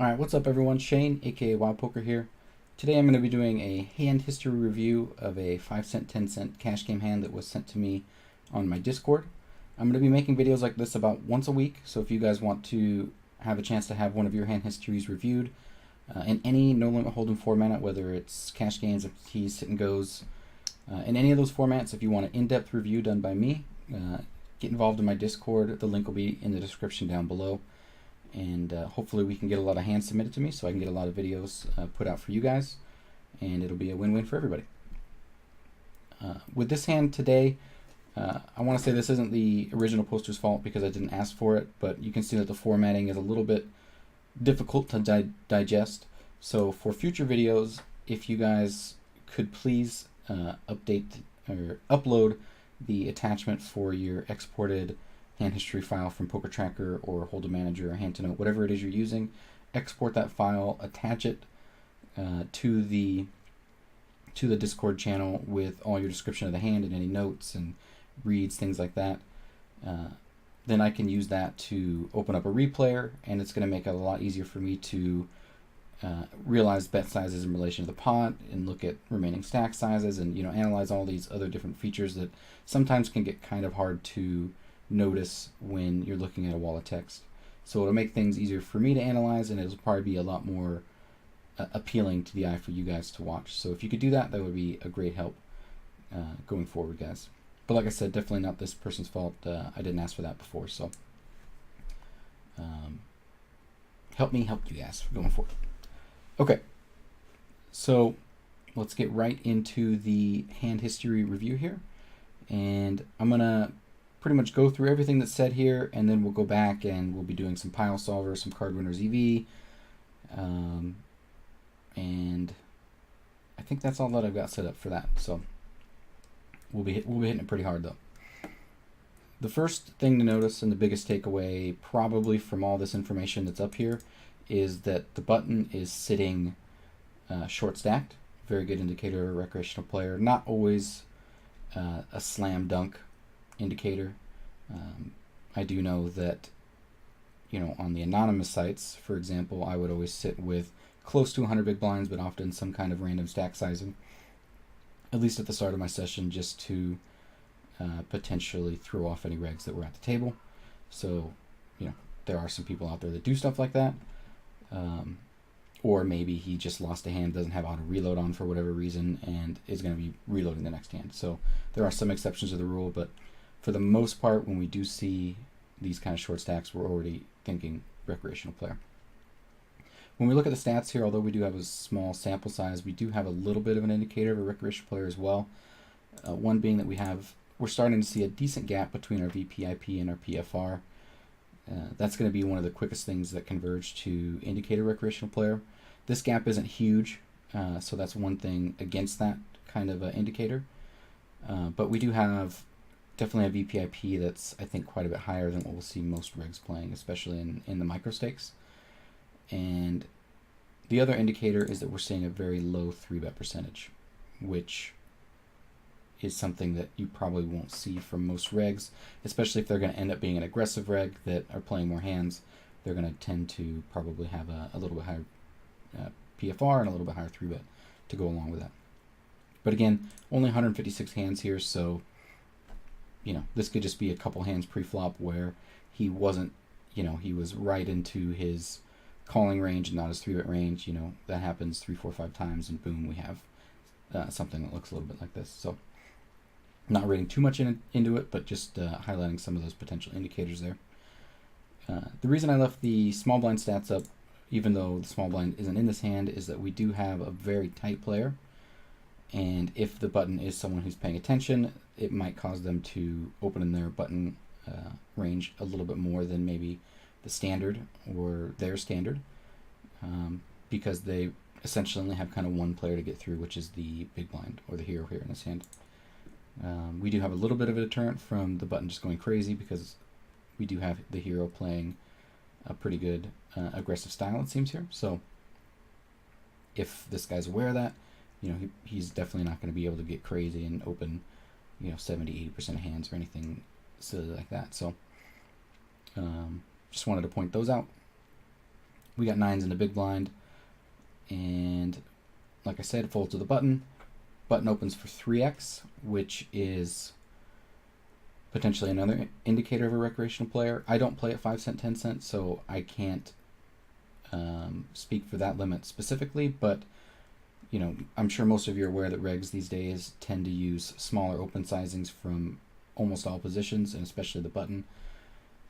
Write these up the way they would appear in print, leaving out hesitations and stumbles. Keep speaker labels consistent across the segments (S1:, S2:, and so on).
S1: Alright, what's up everyone? Shane, aka Wild Poker here. Today I'm going to be doing a hand history review of a 5-cent, 10-cent cash game hand that was sent to me on my Discord. I'm going to be making videos like this about once a week, so if you guys want to have a chance to have one of your hand histories reviewed in any no limit hold'em format, whether it's cash games, FTs, sit and goes, in any of those formats, if you want an in-depth review done by me, get involved in my Discord. The link will be in the description down below. And hopefully we can get a lot of hands submitted to me so I can get a lot of videos put out for you guys, and it'll be a win-win for everybody. With this hand today, I want to say this isn't the original poster's fault because I didn't ask for it, but you can see that the formatting is a little bit difficult to digest. So for future videos, if you guys could please update or upload the attachment for your exported hand history file from Poker Tracker or Hold'em Manager or Hand to Note, whatever it is you're using, export that file, attach it to the Discord channel with all your description of the hand and any notes and reads, things like that. Then I can use that to open up a replayer, and it's going to make it a lot easier for me to realize bet sizes in relation to the pot and look at remaining stack sizes and analyze all these other different features that sometimes can get kind of hard to notice when you're looking at a wall of text. So it'll make things easier for me to analyze, and it'll probably be a lot more appealing to the eye for you guys to watch. So if you could do that, that would be a great help going forward, guys. But like I said, definitely not this person's fault. I didn't ask for that before, so help me help you guys going forward. Okay, so let's get right into the hand history review here, and I'm gonna pretty much go through everything that's said here, and then we'll go back and we'll be doing some PioSolver, some Card Winners EV, and I think that's all that I've got set up for that. So we'll be hitting it pretty hard though. The first thing to notice and the biggest takeaway probably from all this information that's up here is that the button is sitting short stacked. Very good indicator of a recreational player. Not always a slam dunk indicator. I do know that on the anonymous sites, for example, I would always sit with close to 100 big blinds, but often some kind of random stack sizing, at least at the start of my session, just to potentially throw off any regs that were at the table. So there are some people out there that do stuff like that, or maybe he just lost a hand, doesn't have auto reload on for whatever reason, and is going to be reloading the next hand. So there are some exceptions to the rule, but for the most part, when we do see these kind of short stacks, we're already thinking recreational player. When we look at the stats here, although we do have a small sample size, we do have a little bit of an indicator of a recreational player as well. One being that we're starting to see a decent gap between our VPIP and our PFR. That's going to be one of the quickest things that converge to indicate a recreational player. This gap isn't huge, so that's one thing against that kind of indicator. But we do have definitely a VPIP that's, I think, quite a bit higher than what we'll see most regs playing, especially in the micro stakes. And the other indicator is that we're seeing a very low 3-bet percentage, which is something that you probably won't see from most regs, especially if they're going to end up being an aggressive reg that are playing more hands. They're going to tend to probably have a little bit higher PFR and a little bit higher 3-bet to go along with that. But again, only 156 hands here, so this could just be a couple hands pre-flop where he wasn't, he was right into his calling range and not his 3-bet range. That happens 3, 4, 5 times, and boom, we have something that looks a little bit like this. So not reading too much into it, but just highlighting some of those potential indicators there. The reason I left the small blind stats up, even though the small blind isn't in this hand, is that we do have a very tight player. And if the button is someone who's paying attention, it might cause them to open in their button range a little bit more than maybe the standard or their standard, because they essentially only have kind of one player to get through, which is the big blind or the hero here in this hand. We do have a little bit of a deterrent from the button just going crazy because we do have the hero playing a pretty good aggressive style, it seems here. So if this guy's aware of that, he's definitely not going to be able to get crazy and open 70-80% of hands or anything silly like that. So just wanted to point those out. We got 9s in the big blind, and like I said, fold to the button. Button opens for 3x, which is potentially another indicator of a recreational player. I don't play at 5 cent, 10 cent, so I can't speak for that limit specifically, but you know, I'm sure most of you are aware that regs these days tend to use smaller open sizings from almost all positions, and especially the button.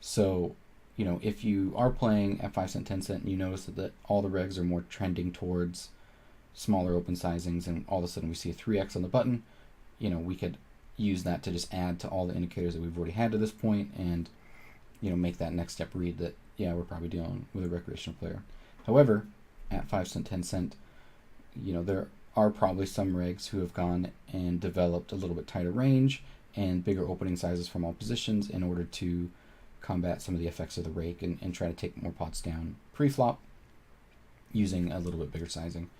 S1: So, you know, if you are playing at 5 cent, 10 cent, and you notice that all the regs are more trending towards smaller open sizings, and all of a sudden we see a 3x on the button, you know, we could use that to just add to all the indicators that we've already had to this point, and you know, make that next step read that, yeah, we're probably dealing with a recreational player. However, at 5 cent, 10 cent, you know, there are probably some regs who have gone and developed a little bit tighter range and bigger opening sizes from all positions in order to combat some of the effects of the rake, and try to take more pots down pre-flop using a little bit bigger sizing,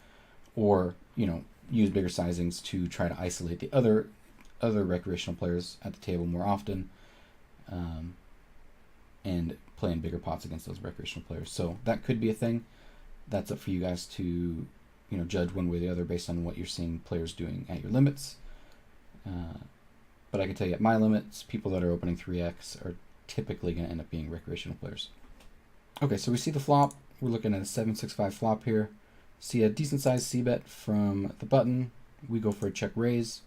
S1: or you know, use bigger sizings to try to isolate the other recreational players at the table more often, and play in bigger pots against those recreational players. So that could be a thing. That's up for you guys to, you know, judge one way or the other based on what you're seeing players doing at your limits. But I can tell you at my limits, people that are opening 3x are typically going to end up being recreational players. Okay, so we see the flop. We're looking at a 7-6-5 flop here. See a decent sized c-bet from the button. We go for a check raise.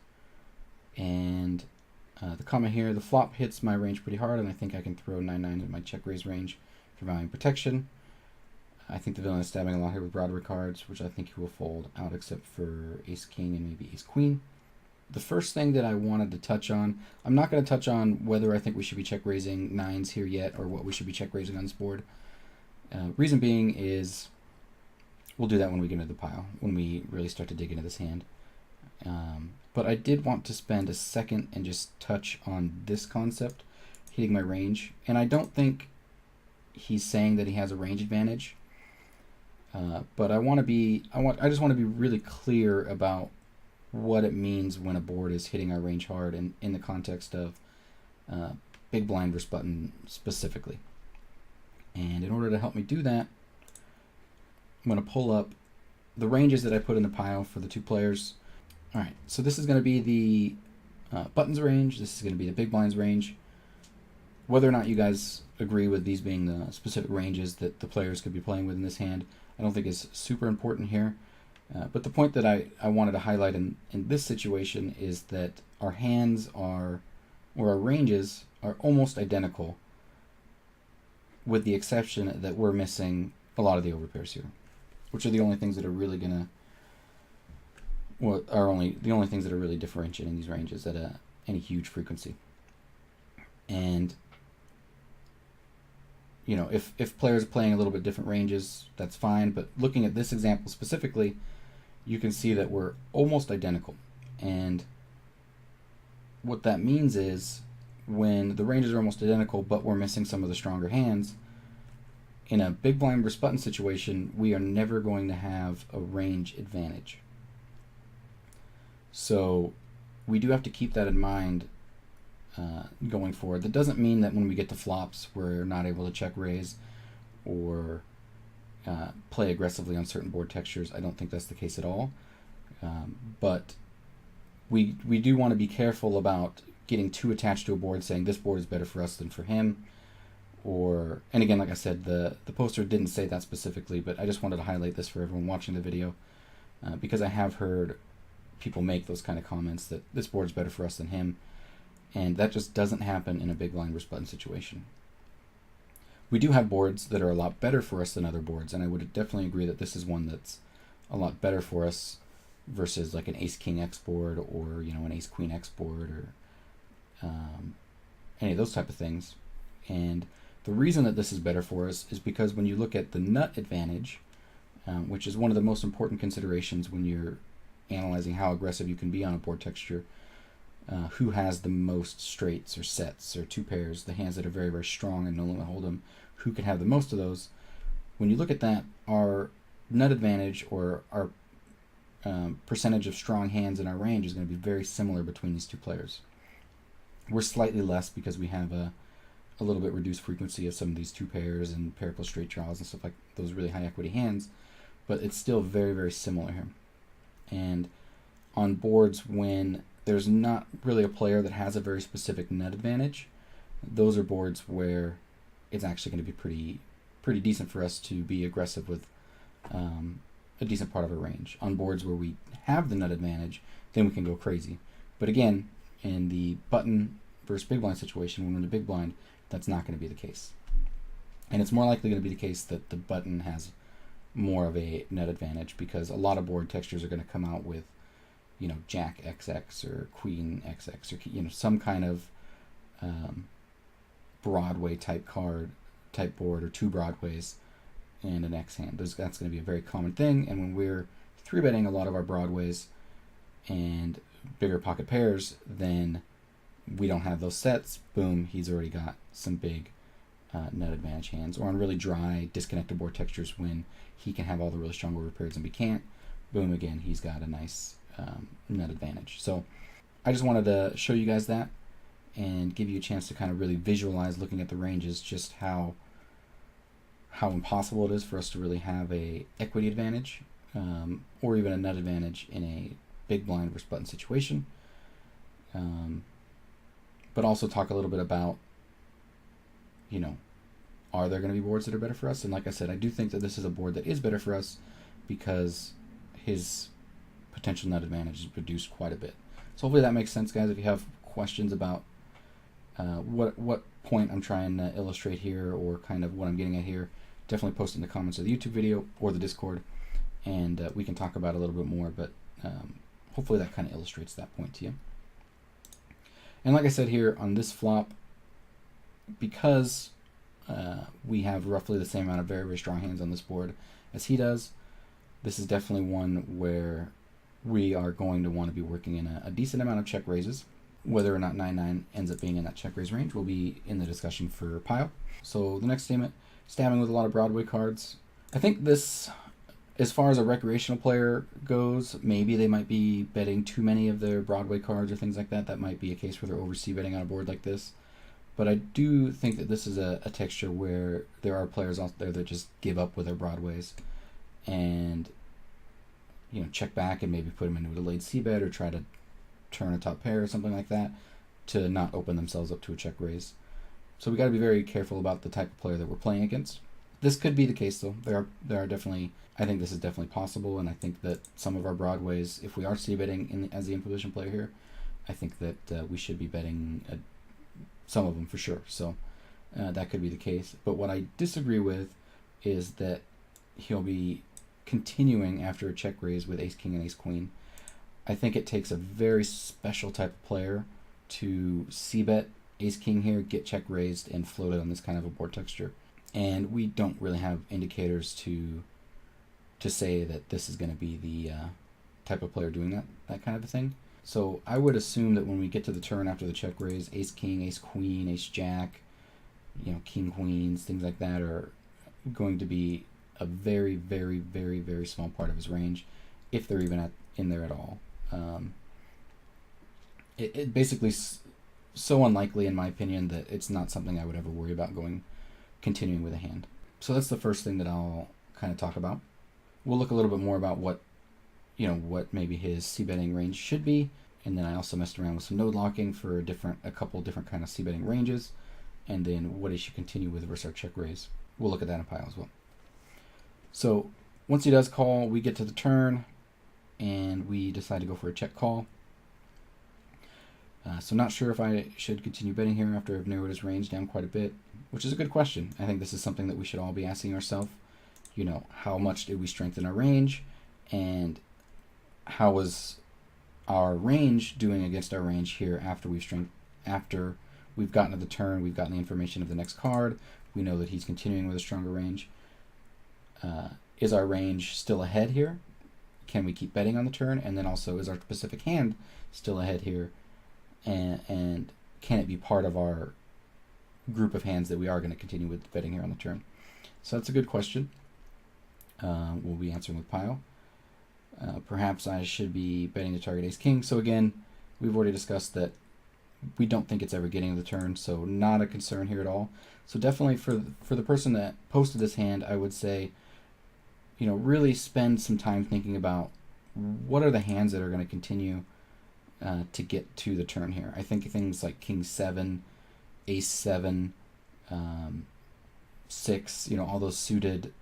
S1: And the comment here, the flop hits my range pretty hard, and I think I can throw 9-9 in my check raise range for valuing protection. I think the villain is stabbing a lot here with Broadway cards, which I think he will fold out except for ace-king and maybe ace-queen. The first thing that I wanted to touch on, I'm not going to touch on whether I think we should be check raising 9s here yet, or what we should be check raising on this board. Reason being is we'll do that when we get into the pile, when we really start to dig into this hand. But I did want to spend a second and just touch on this concept, hitting my range. And I don't think he's saying that he has a range advantage. But I just want to be really clear about what it means when a board is hitting our range hard, and in the context of big blind versus button specifically. And in order to help me do that, I'm going to pull up the ranges that I put in the pile for the two players. All right, so this is going to be the buttons range. This is going to be the big blinds range. Whether or not you guys agree with these being the specific ranges that the players could be playing with in this hand, I don't think is super important here. But the point that I wanted to highlight in this situation is that our hands are, or our ranges are almost identical, with the exception that we're missing a lot of the overpairs here, which are the only things that are really gonna, the only things that are really differentiating these ranges at any huge frequency. And you know, if players are playing a little bit different ranges, that's fine. But looking at this example specifically, you can see that we're almost identical. And what that means is when the ranges are almost identical, but we're missing some of the stronger hands, in a big blind versus button situation, we are never going to have a range advantage. So we do have to keep that in mind going forward. That doesn't mean that when we get to flops, we're not able to check raise or play aggressively on certain board textures. I don't think that's the case at all. But we do want to be careful about getting too attached to a board, saying this board is better for us than for him. Or, and again, like I said, the poster didn't say that specifically, but I just wanted to highlight this for everyone watching the video, because I have heard people make those kind of comments that this board is better for us than him, and that just doesn't happen in a big blind versus button situation. We do have boards that are a lot better for us than other boards, and I would definitely agree that this is one that's a lot better for us versus like an ace-king X board, or you know, an ace-queen X board, or any of those type of things. And the reason that this is better for us is because when you look at the nut advantage, which is one of the most important considerations when you're analyzing how aggressive you can be on a board texture, who has the most straights or sets or two pairs, the hands that are very, very strong and no limit hold'em, who can have the most of those. When you look at that, our nut advantage, or our percentage of strong hands in our range, is going to be very similar between these two players. We're slightly less because we have a a little bit reduced frequency of some of these two pairs and pair plus straight draws and stuff like those really high equity hands, but it's still very, very similar here. And on boards when there's not really a player that has a very specific nut advantage, those are boards where it's actually going to be pretty decent for us to be aggressive with a decent part of our range. On boards where we have the nut advantage, then we can go crazy. But again, in the button versus big blind situation, when we're in the big blind, that's not going to be the case. And it's more likely going to be the case that the button has more of a net advantage, because a lot of board textures are going to come out with, you know, Jack XX or Queen XX, or, you know, some kind of Broadway type card, type board, or two Broadways and an X hand. That's going to be a very common thing. And when we're 3-betting a lot of our Broadways and bigger pocket pairs, then we don't have those sets. Boom, he's already got some big net advantage hands. Or on really dry, disconnected board textures, when he can have all the really strong over pairs and we can't, boom, again, he's got a nice net advantage. So I just wanted to show you guys that and give you a chance to kind of really visualize, looking at the ranges, just how impossible it is for us to really have a equity advantage or even a nut advantage in a big blind versus button situation. But also talk a little bit about, you know, are there going to be boards that are better for us? And like I said, I do think that this is a board that is better for us because his potential nut advantage is reduced quite a bit. So hopefully that makes sense, guys. If you have questions about what point I'm trying to illustrate here, or kind of what I'm getting at here, definitely post in the comments of the YouTube video or the Discord, and we can talk about it a little bit more, but hopefully that kind of illustrates that point to you. And like I said here, on this flop, because we have roughly the same amount of very, very strong hands on this board as he does, this is definitely one where we are going to want to be working in a decent amount of check raises. Whether or not 9-9 ends up being in that check raise range will be in the discussion for Pio. So the next statement, stabbing with a lot of Broadway cards. I think this, as far as a recreational player goes, maybe they might be betting too many of their Broadway cards or things like that. That might be a case where they're over c-betting on a board like this. But I do think that this is a texture where there are players out there that just give up with their Broadways and, you know, check back and maybe put them into a delayed c-bet or try to turn a top pair or something like that to not open themselves up to a check raise. So we got to be very careful about the type of player that we're playing against. This could be the case, though. There are definitely, I think this is definitely possible, and I think that some of our Broadways, if we are c-betting as the in-position player here, I think that we should be betting some of them for sure. So that could be the case. But what I disagree with is that he'll be continuing after a check raise with ace-king and ace-queen. I think it takes a very special type of player to c-bet ace-king here, get check raised, and float it on this kind of a board texture. And we don't really have indicators to say that this is going to be the type of player doing that kind of a thing. So I would assume that when we get to the turn after the check raise, ace-king, ace-queen, ace-jack, you know, king-queens, things like that are going to be a very, very, very, very small part of his range, if they're even in there at all. It basically so unlikely, in my opinion, that it's not something I would ever worry about continuing with a hand. So that's the first thing that I'll kind of talk about. We'll look a little bit more about what maybe his c-betting range should be, and then I also messed around with some node locking for a couple different kind of c-betting ranges, and then what he should continue with versus our check raise. We'll look at that in Pio as well. So once he does call, we get to the turn, and we decide to go for a check call. So not sure if I should continue betting here after I've narrowed his range down quite a bit, which is a good question. I think this is something that we should all be asking ourselves. You know, how much did we strengthen our range, and how was our range doing against our range here after we've gotten to the turn, we've gotten the information of the next card, we know that he's continuing with a stronger range. Is our range still ahead here? Can we keep betting on the turn? And then also, is our specific hand still ahead here? And can it be part of our group of hands that we are going to continue with betting here on the turn? So that's a good question. We'll be answering with Pio. Perhaps I should be betting to target ace-king. So again, we've already discussed that we don't think it's ever getting to the turn, so not a concern here at all. So definitely for the person that posted this hand, I would say, really spend some time thinking about what are the hands that are going to continue to get to the turn here. I think things like King 7, Ace 7, 6, all those suited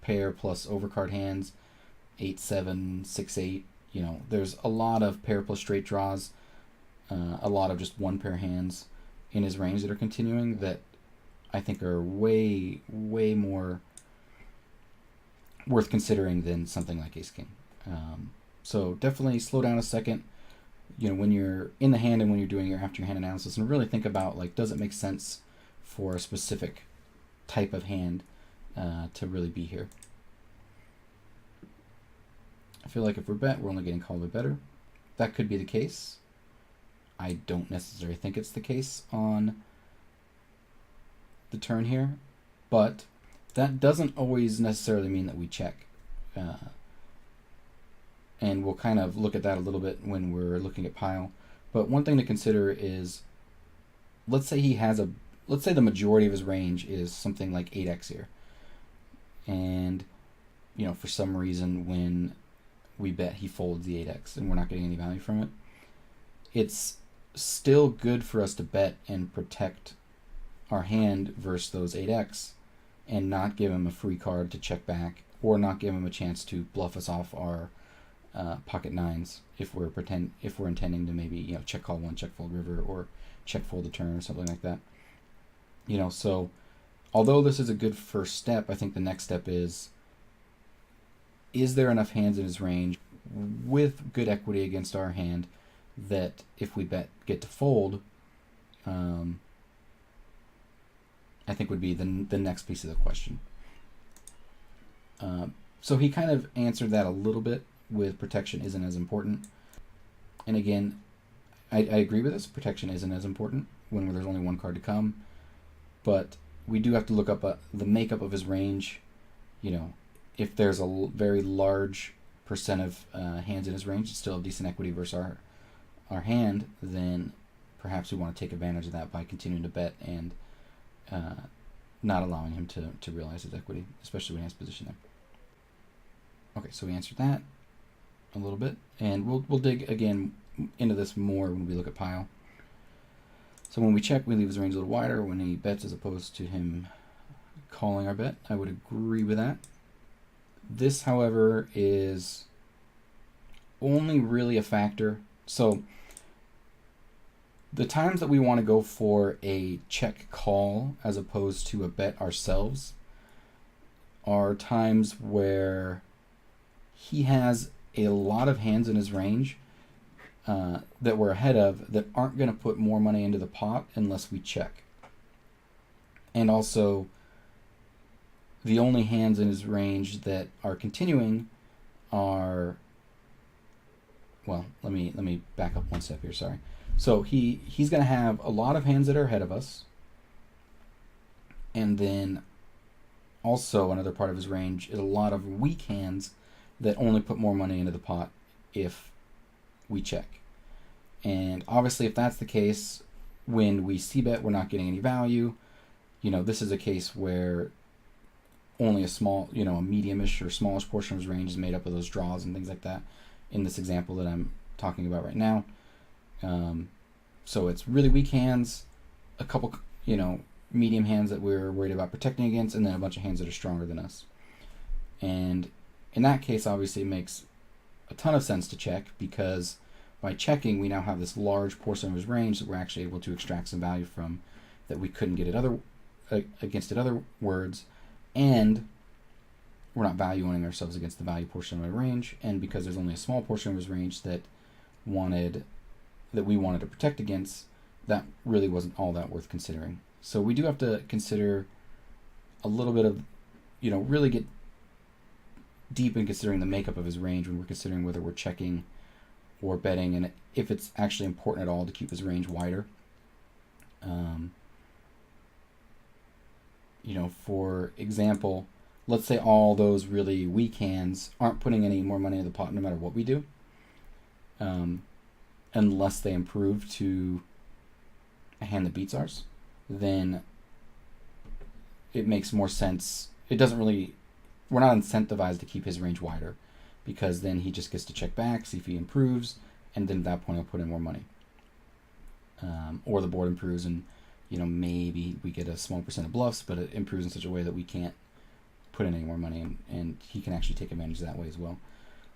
S1: pair plus overcard hands, 8, 7, 6, 8. There's a lot of pair plus straight draws, a lot of just one pair hands in his range that are continuing that I think are way, way more worth considering than something like Ace King. So definitely slow down a second, when you're in the hand and when you're doing your after your hand analysis, and really think about, does it make sense for a specific type of hand to really be here. I feel like if we're bet, we're only getting called a better. That could be the case. I don't necessarily think it's the case on the turn here, but that doesn't always necessarily mean that we check. And we'll kind of look at that a little bit when we're looking at Pile. But one thing to consider is, let's say the majority of his range is something like 8x here. And, for some reason when we bet he folds the 8x and we're not getting any value from it, it's still good for us to bet and protect our hand versus those 8x and not give him a free card to check back, or not give him a chance to bluff us off our pocket nines if we're intending to maybe check call one, check fold river, or check fold the turn or something like that. So although this is a good first step, I think the next step is there enough hands in his range with good equity against our hand that if we get to fold, I think would be the next piece of the question. So he kind of answered that a little bit with protection isn't as important. And again, I agree with this. Protection isn't as important when there's only one card to come. But we do have to look up the makeup of his range. If there's a very large percent of hands in his range that still have decent equity versus our hand, then perhaps we want to take advantage of that by continuing to bet and not allowing him to realize his equity, especially when he has position there. Okay, so we answered that a little bit, and we'll dig again into this more when we look at Pile. So when we check, we leave his range a little wider when he bets as opposed to him calling our bet. I would agree with that. This, however, is only really a factor. So the times that we want to go for a check call as opposed to a bet ourselves are times where he has a lot of hands in his range that we're ahead of that aren't going to put more money into the pot unless we check. And also, the only hands in his range that are continuing are, well, let me back up one step here, sorry. So he's going to have a lot of hands that are ahead of us, and then also another part of his range is a lot of weak hands that only put more money into the pot if we check. And obviously, if that's the case, when we c-bet, we're not getting any value. This is a case where only a small, a medium-ish or smallish portion of his range is made up of those draws and things like that in this example that I'm talking about right now. So it's really weak hands, a couple, medium hands that we're worried about protecting against, and then a bunch of hands that are stronger than us. And in that case, obviously, it makes a ton of sense to check, because by checking, we now have this large portion of his range that we're actually able to extract some value from that we couldn't get against at other words, and we're not valuing ourselves against the value portion of our range, and because there's only a small portion of his range that we wanted to protect against, that really wasn't all that worth considering. So we do have to consider a little bit of, really get deep in considering the makeup of his range when we're considering whether we're checking or betting, and if it's actually important at all to keep his range wider. For example, let's say all those really weak hands aren't putting any more money in the pot no matter what we do, unless they improve to a hand that beats ours, then it makes more sense. It doesn't really, we're not incentivized to keep his range wider, because then he just gets to check back, see if he improves, and then at that point he'll put in more money. Or the board improves, and maybe we get a small percent of bluffs, but it improves in such a way that we can't put in any more money, and he can actually take advantage that way as well.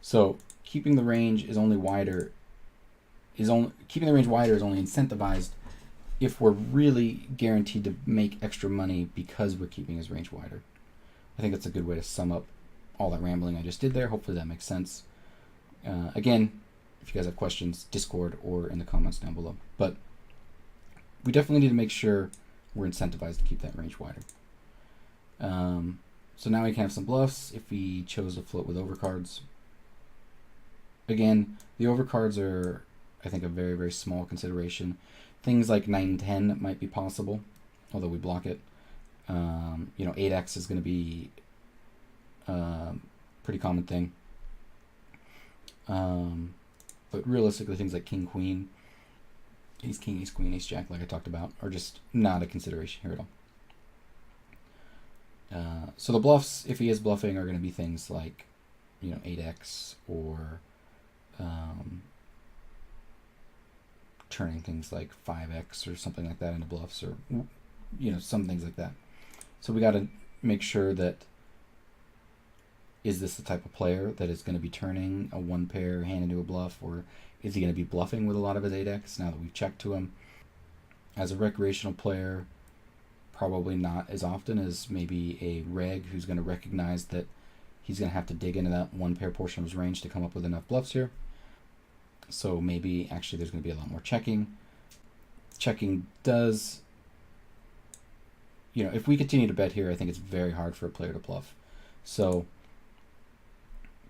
S1: So keeping the range only incentivized if we're really guaranteed to make extra money because we're keeping his range wider. I think that's a good way to sum up all that rambling I just did there. Hopefully that makes sense. Again, if you guys have questions, Discord or in the comments down below. But we definitely need to make sure we're incentivized to keep that range wider. So now we can have some bluffs if we chose to float with overcards. Again, the overcards are, I think, a very, very small consideration. Things like 9-10 might be possible, although we block it. 8x is going to be a pretty common thing. But realistically, things like king, queen, ace, king, ace, queen, ace, jack, like I talked about, are just not a consideration here at all. So the bluffs, if he is bluffing, are going to be things like, 8x or turning things like 5x or something like that into bluffs, or some things like that. So we got to make sure that, is this the type of player that is going to be turning a one pair hand into a bluff, or is he going to be bluffing with a lot of his 8x now that we've checked to him? As a recreational player, probably not as often as maybe a reg who's going to recognize that he's going to have to dig into that one pair portion of his range to come up with enough bluffs here. So maybe actually there's going to be a lot more checking. Checking does, if we continue to bet here, I think it's very hard for a player to bluff. So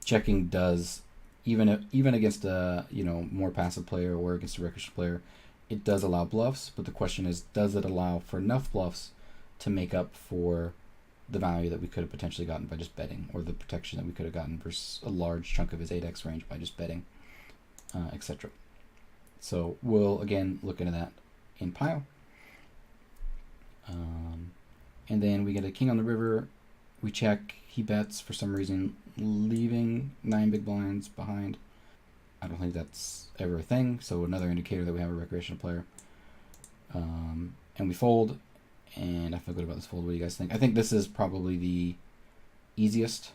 S1: checking does, even against a more passive player or against a recreational player, it does allow bluffs. But the question is, does it allow for enough bluffs to make up for the value that we could have potentially gotten by just betting, or the protection that we could have gotten versus a large chunk of his 8x range by just betting, etc. So we'll again look into that in Pio. And then we get a king on the river. We check. He bets for some reason, leaving 9 big blinds behind. I don't think that's ever a thing, so another indicator that we have a recreational player. And we fold, and I feel good about this fold. What do you guys think? I think this is probably the easiest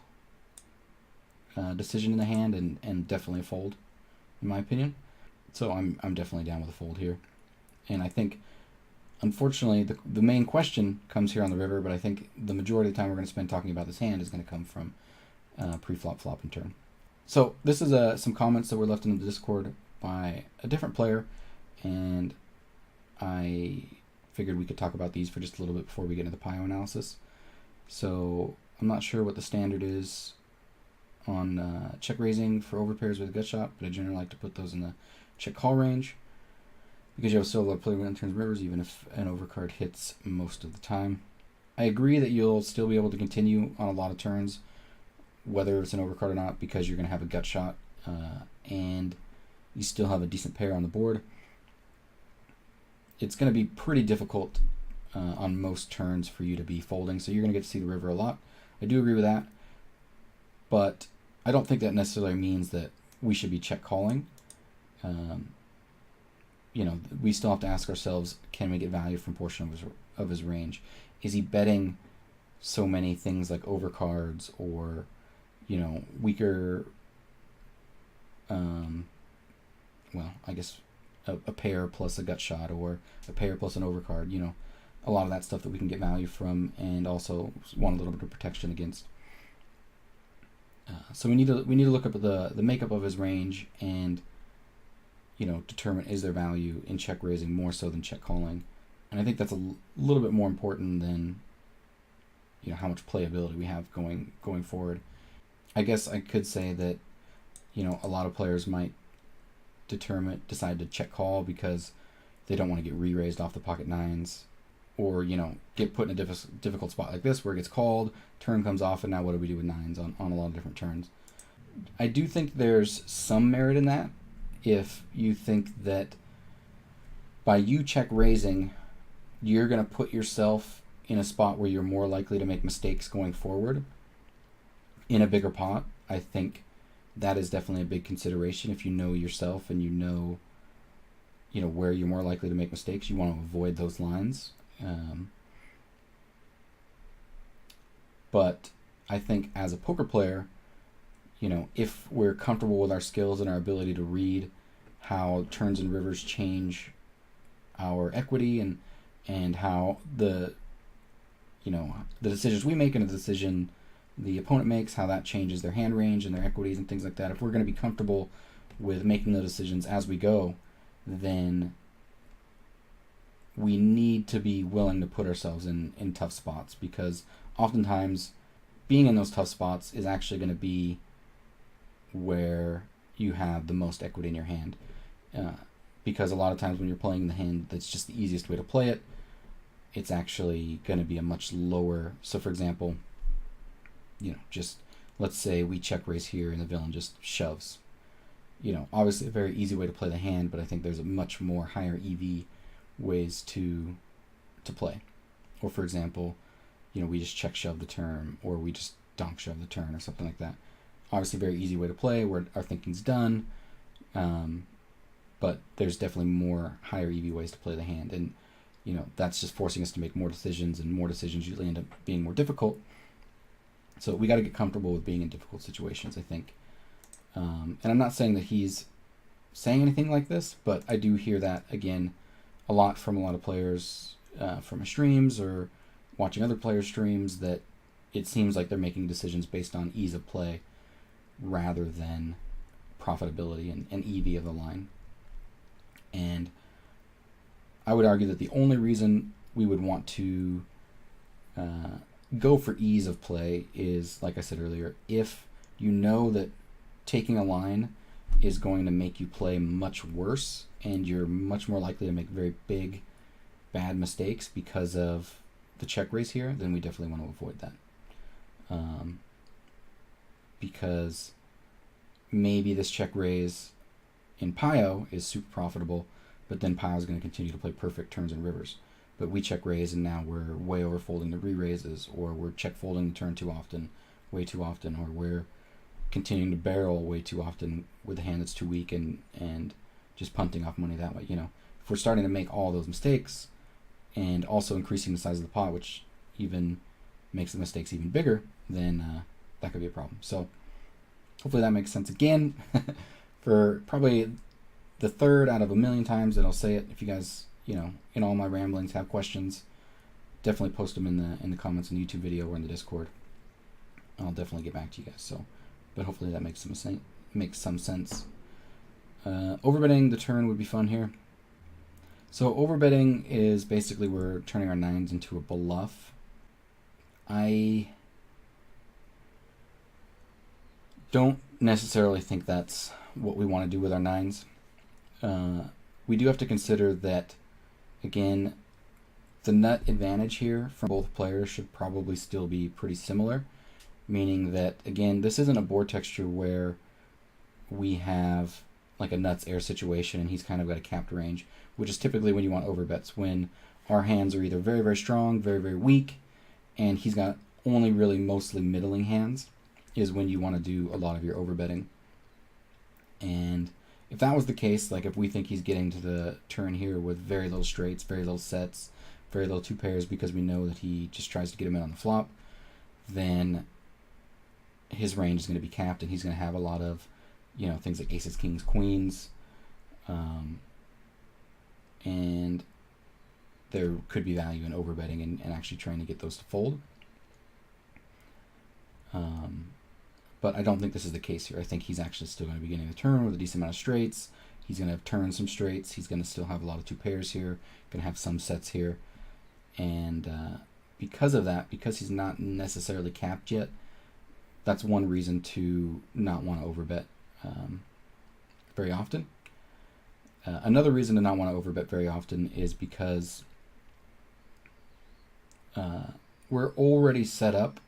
S1: decision in the hand, and definitely a fold, in my opinion. So I'm definitely down with a fold here. And I think, unfortunately, the main question comes here on the river, but I think the majority of the time we're going to spend talking about this hand is going to come from pre-flop, flop, and turn. So this is some comments that were left in the Discord by a different player, and I figured we could talk about these for just a little bit before we get into the Pio analysis. So I'm not sure what the standard is on check raising for overpairs with a gut shot, but I generally like to put those in the check call range, because you have so low play when it turns rivers, even if an overcard hits most of the time. I agree that you'll still be able to continue on a lot of turns, whether it's an overcard or not, because you're going to have a gut shot, and you still have a decent pair on the board. It's going to be pretty difficult on most turns for you to be folding, so you're going to get to see the river a lot. I do agree with that, but I don't think that necessarily means that we should be check calling. We still have to ask ourselves, can we get value from portion of his range? Is he betting so many things like overcards or weaker, I guess a pair plus a gut shot, or a pair plus an overcard, a lot of that stuff that we can get value from, and also want a little bit of protection against. So we need to look up at the makeup of his range and determine, is there value in check raising more so than check calling. And I think that's a little bit more important than how much playability we have going forward. I guess I could say that a lot of players might decide to check call because they don't want to get re-raised off the pocket nines, or get put in a difficult spot like this where it gets called, turn comes off, and now what do we do with nines on a lot of different turns. I do think there's some merit in that if you think that by you check raising, you're going to put yourself in a spot where you're more likely to make mistakes going forward in a bigger pot. I think that is definitely a big consideration. If you know yourself and you know where you're more likely to make mistakes, you want to avoid those lines. But I think as a poker player, if we're comfortable with our skills and our ability to read how turns and rivers change our equity and how the decisions we make and the decision the opponent makes, how that changes their hand range and their equities and things like that. If we're going to be comfortable with making those decisions as we go, then we need to be willing to put ourselves in tough spots, because oftentimes being in those tough spots is actually going to be where you have the most equity in your hand. Because a lot of times when you're playing the hand that's just the easiest way to play it, it's actually going to be a much lower. So for example, just let's say we check raise here and the villain just shoves. Obviously a very easy way to play the hand, but I think there's a much more higher EV ways to play. Or for example, we just check shove the turn, or we just donk shove the turn, or something like that. Obviously very easy way to play where our thinking's done, but there's definitely more higher EV ways to play the hand, and that's just forcing us to make more decisions, and more decisions usually end up being more difficult. So we got to get comfortable with being in difficult situations, I think. And I'm not saying that he's saying anything like this, but I do hear that, again, a lot from a lot of players from my streams or watching other players' streams, that it seems like they're making decisions based on ease of play rather than profitability and EV of the line. And I would argue that the only reason we would want to go for ease of play is, like I said earlier, if you know that taking a line is going to make you play much worse and you're much more likely to make very big, bad mistakes because of the check raise here, then we definitely want to avoid that. Because maybe this check raise in Pio is super profitable, but then Pio is going to continue to play perfect turns and rivers. But we check raise and now we're way over folding the re-raises, or we're check folding the turn way too often, or we're continuing to barrel way too often with a hand that's too weak and just punting off money that way. If we're starting to make all those mistakes and also increasing the size of the pot, which even makes the mistakes even bigger, then that could be a problem. So hopefully that makes sense. Again, for probably the third out of a million times that I'll say it, if you guys, in all my ramblings have questions, definitely post them in the comments in the YouTube video or in the Discord. I'll definitely get back to you guys. So, but hopefully that makes some sense. Overbetting the turn would be fun here. So overbetting is basically we're turning our nines into a bluff. I don't necessarily think that's what we want to do with our nines. We do have to consider that, again, the nut advantage here from both players should probably still be pretty similar, meaning that, again, this isn't a board texture where we have like a nuts air situation and he's kind of got a capped range, which is typically when you want overbets, when our hands are either very, very strong, very, very weak, and he's got only really mostly middling hands, is when you want to do a lot of your overbetting. And if that was the case, like if we think he's getting to the turn here with very little straights, very little sets, very little two pairs, because we know that he just tries to get him in on the flop, then his range is going to be capped and he's going to have a lot of, things like aces, kings, queens, and there could be value in overbetting and actually trying to get those to fold. But I don't think this is the case here. I think he's actually still going to be getting the turn with a decent amount of straights. He's going to have turned some straights. He's going to still have a lot of two pairs here, going to have some sets here. And because of that, because he's not necessarily capped yet, that's one reason to not want to overbet very often. Another reason to not want to overbet very often is because we're already set up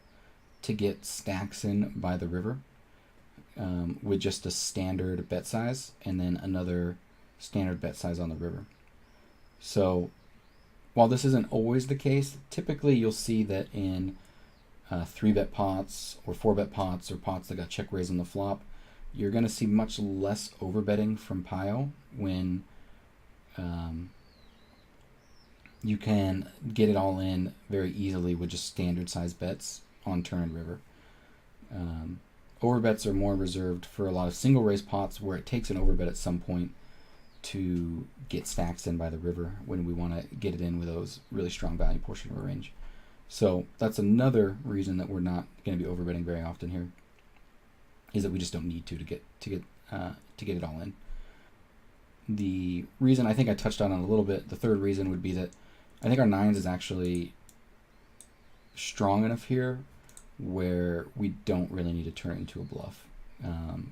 S1: to get stacks in by the river with just a standard bet size and then another standard bet size on the river. So while this isn't always the case, typically you'll see that in 3-bet pots or 4-bet pots or pots that got check raised on the flop, you're going to see much less overbetting from Pio when you can get it all in very easily with just standard size bets on turn and river. Overbets are more reserved for a lot of single raise pots where it takes an overbet at some point to get stacks in by the river when we want to get it in with those really strong value portion of our range. So that's another reason that we're not going to be overbetting very often here, is that we just don't need to get it all in. The reason I think I touched on it a little bit, the third reason would be that I think our nines is actually strong enough here where we don't really need to turn it into a bluff.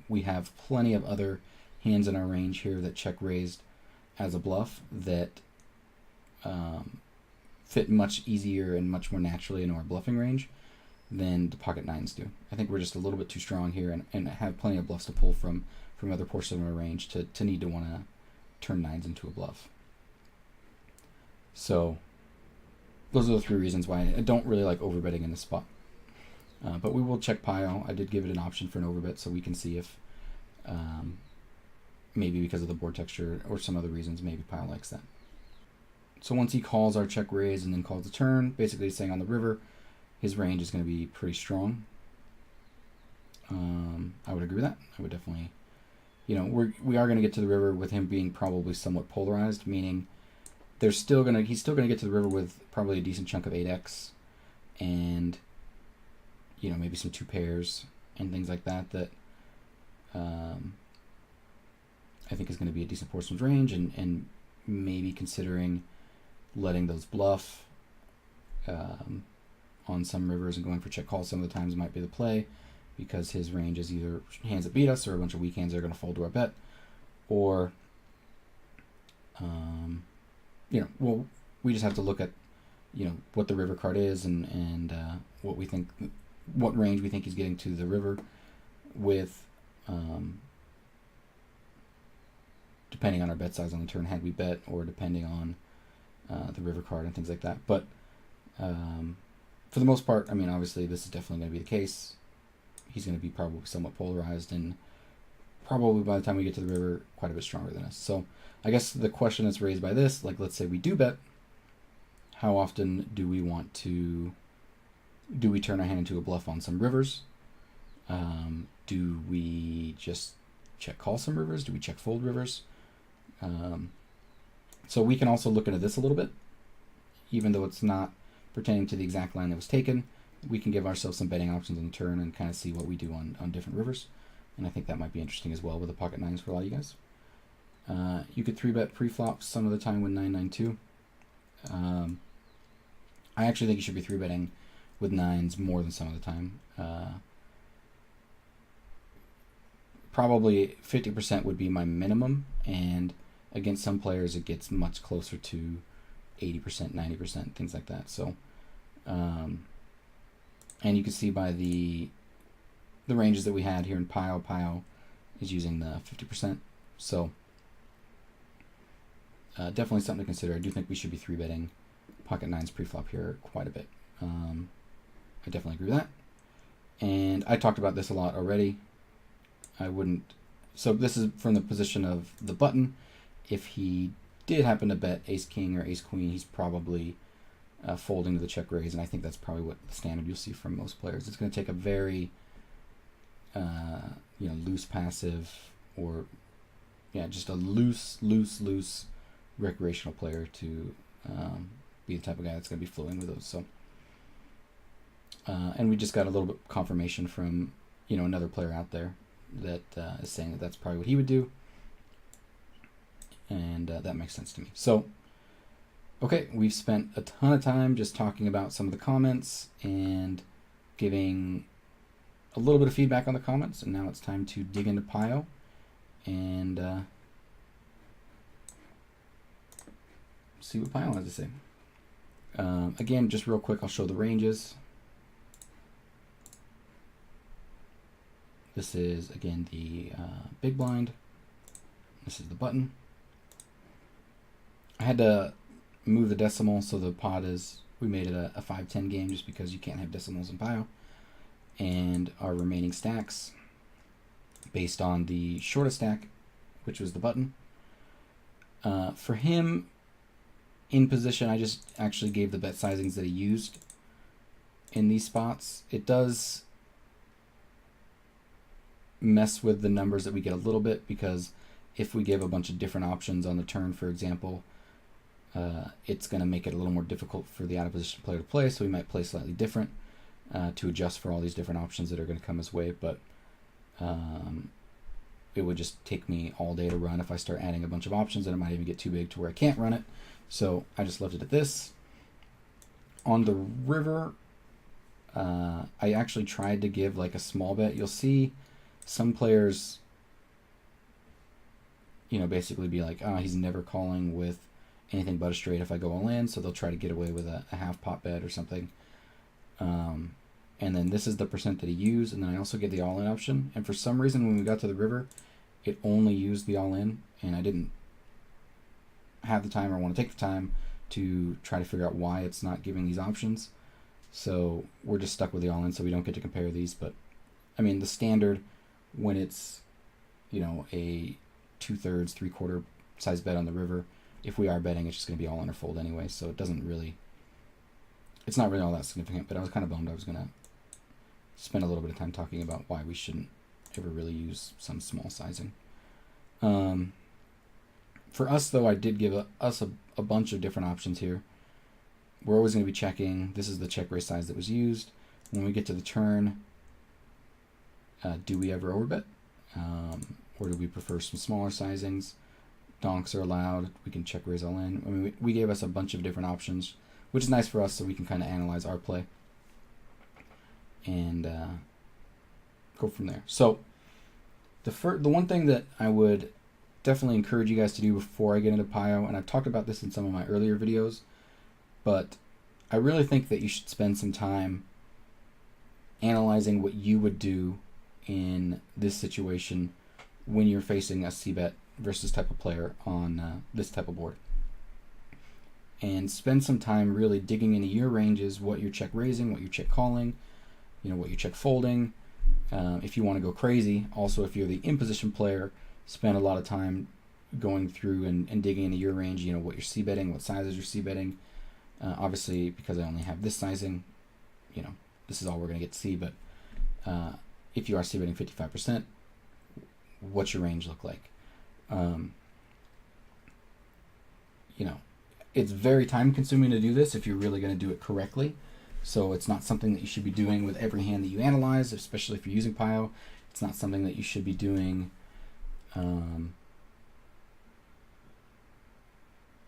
S1: We have plenty of other hands in our range here that check raised as a bluff that fit much easier and much more naturally into our bluffing range than the pocket nines do. I think we're just a little bit too strong here and have plenty of bluffs to pull from other portions of our range to need to want to turn nines into a bluff. So those are the three reasons why I don't really like overbetting in this spot. But we will check Pio. I did give it an option for an overbet so we can see if maybe because of the board texture or some other reasons, maybe Pio likes that. So once he calls our check raise and then calls the turn, basically saying on the river, his range is going to be pretty strong. I would agree with that. I would definitely, we are going to get to the river with him being probably somewhat polarized, meaning he's still going to get to the river with probably a decent chunk of 8x and maybe some 2 pairs and things like that I think is going to be a decent portion of range, and maybe considering letting those bluff on some rivers and going for check calls some of the times might be the play, because his range is either hands that beat us or a bunch of weak hands that are going to fold to our bet, or we just have to look at what the river card is and what range we think he's getting to the river with, depending on our bet size on the turn had we bet, or depending on the river card and things like that. But for the most part, obviously this is definitely going to be the case. He's going to be probably somewhat polarized, and probably by the time we get to the river, quite a bit stronger than us. So I guess the question that's raised by this, like let's say we do bet, how often do we turn our hand into a bluff on some rivers? Do we just check call some rivers? Do we check fold rivers? So we can also look into this a little bit, even though it's not pertaining to the exact line that was taken. We can give ourselves some betting options on the turn and kind of see what we do on different rivers. And I think that might be interesting as well with the pocket nines for a lot of you guys. You could 3-bet pre-flop some of the time with 9-9-2. I actually think you should be 3-betting with nines more than some of the time. Probably 50% would be my minimum, and against some players it gets much closer to 80%, 90%, things like that. So, and you can see by the ranges that we had here in Pio is using the 50%. So definitely something to consider. I do think we should be 3-betting pocket nines pre-flop here quite a bit. I definitely agree with that. And I talked about this a lot already. So this is from the position of the button. If he did happen to bet ace-king or ace-queen, he's probably folding to the check raise, and I think that's probably what the standard you'll see from most players. It's going to take a very loose passive, or just a loose recreational player to be the type of guy that's going to be flowing with those. So and we just got a little bit confirmation from another player out there that is saying that that's probably what he would do, and that makes sense to me. So okay, we've spent a ton of time just talking about some of the comments and giving a little bit of feedback on the comments, and now it's time to dig into Pio and see what Pio has to say. Again, just real quick, I'll show the ranges. This is, again, the big blind. This is the button. I had to move the decimal, so the pot is, we made it a 5-10 game just because you can't have decimals in Pio. And our remaining stacks, based on the shortest stack, which was the button. For him, in position, I just actually gave the bet sizings that he used in these spots. It does mess with the numbers that we get a little bit, because if we give a bunch of different options on the turn, for example, it's going to make it a little more difficult for the out of position player to play, so we might play slightly different to adjust for all these different options that are going to come his way. But it would just take me all day to run if I start adding a bunch of options, and it might even get too big to where I can't run it. So I just left it at this. On the river, I actually tried to give like a small bet. You'll see some players, basically be like, he's never calling with anything but a straight if I go all in, so they'll try to get away with a half pot bet or something. And then this is the percent that he used, and then I also get the all-in option. And for some reason, when we got to the river, it only used the all-in, and I didn't have the time or want to take the time to try to figure out why it's not giving these options. So we're just stuck with the all-in, so we don't get to compare these. But I mean, the standard, when it's a 2/3, 3/4 size bet on the river, if we are betting, it's just going to be all in or fold anyway. So it's not really all that significant. But I was kind of bummed. I was going to spend a little bit of time talking about why we shouldn't ever really use some small sizing. For us, though, I did give us a bunch of different options here. We're always going to be checking. This is the check raise size that was used. When we get to the turn, do we ever overbet? Or do we prefer some smaller sizings? Donks are allowed. We can check raise all in. I mean, we gave us a bunch of different options, which is nice for us, so we can kind of analyze our play and go from there. So the one thing that I would definitely encourage you guys to do before I get into Pio, and I've talked about this in some of my earlier videos, but I really think that you should spend some time analyzing what you would do in this situation when you're facing a c-bet versus type of player on this type of board. And spend some time really digging into your ranges, what you're check raising, what you're check calling, what you're check folding. If you want to go crazy, also if you're the in-position player, spend a lot of time going through and digging into your range, what you're c-betting, what sizes you're c-betting. Obviously, because I only have this sizing, this is all we're going to get to see, but if you are c-betting 55%, what's your range look like? It's very time consuming to do this if you're really going to do it correctly. So it's not something that you should be doing with every hand that you analyze, especially if you're using Pio. It's not something that you should be doing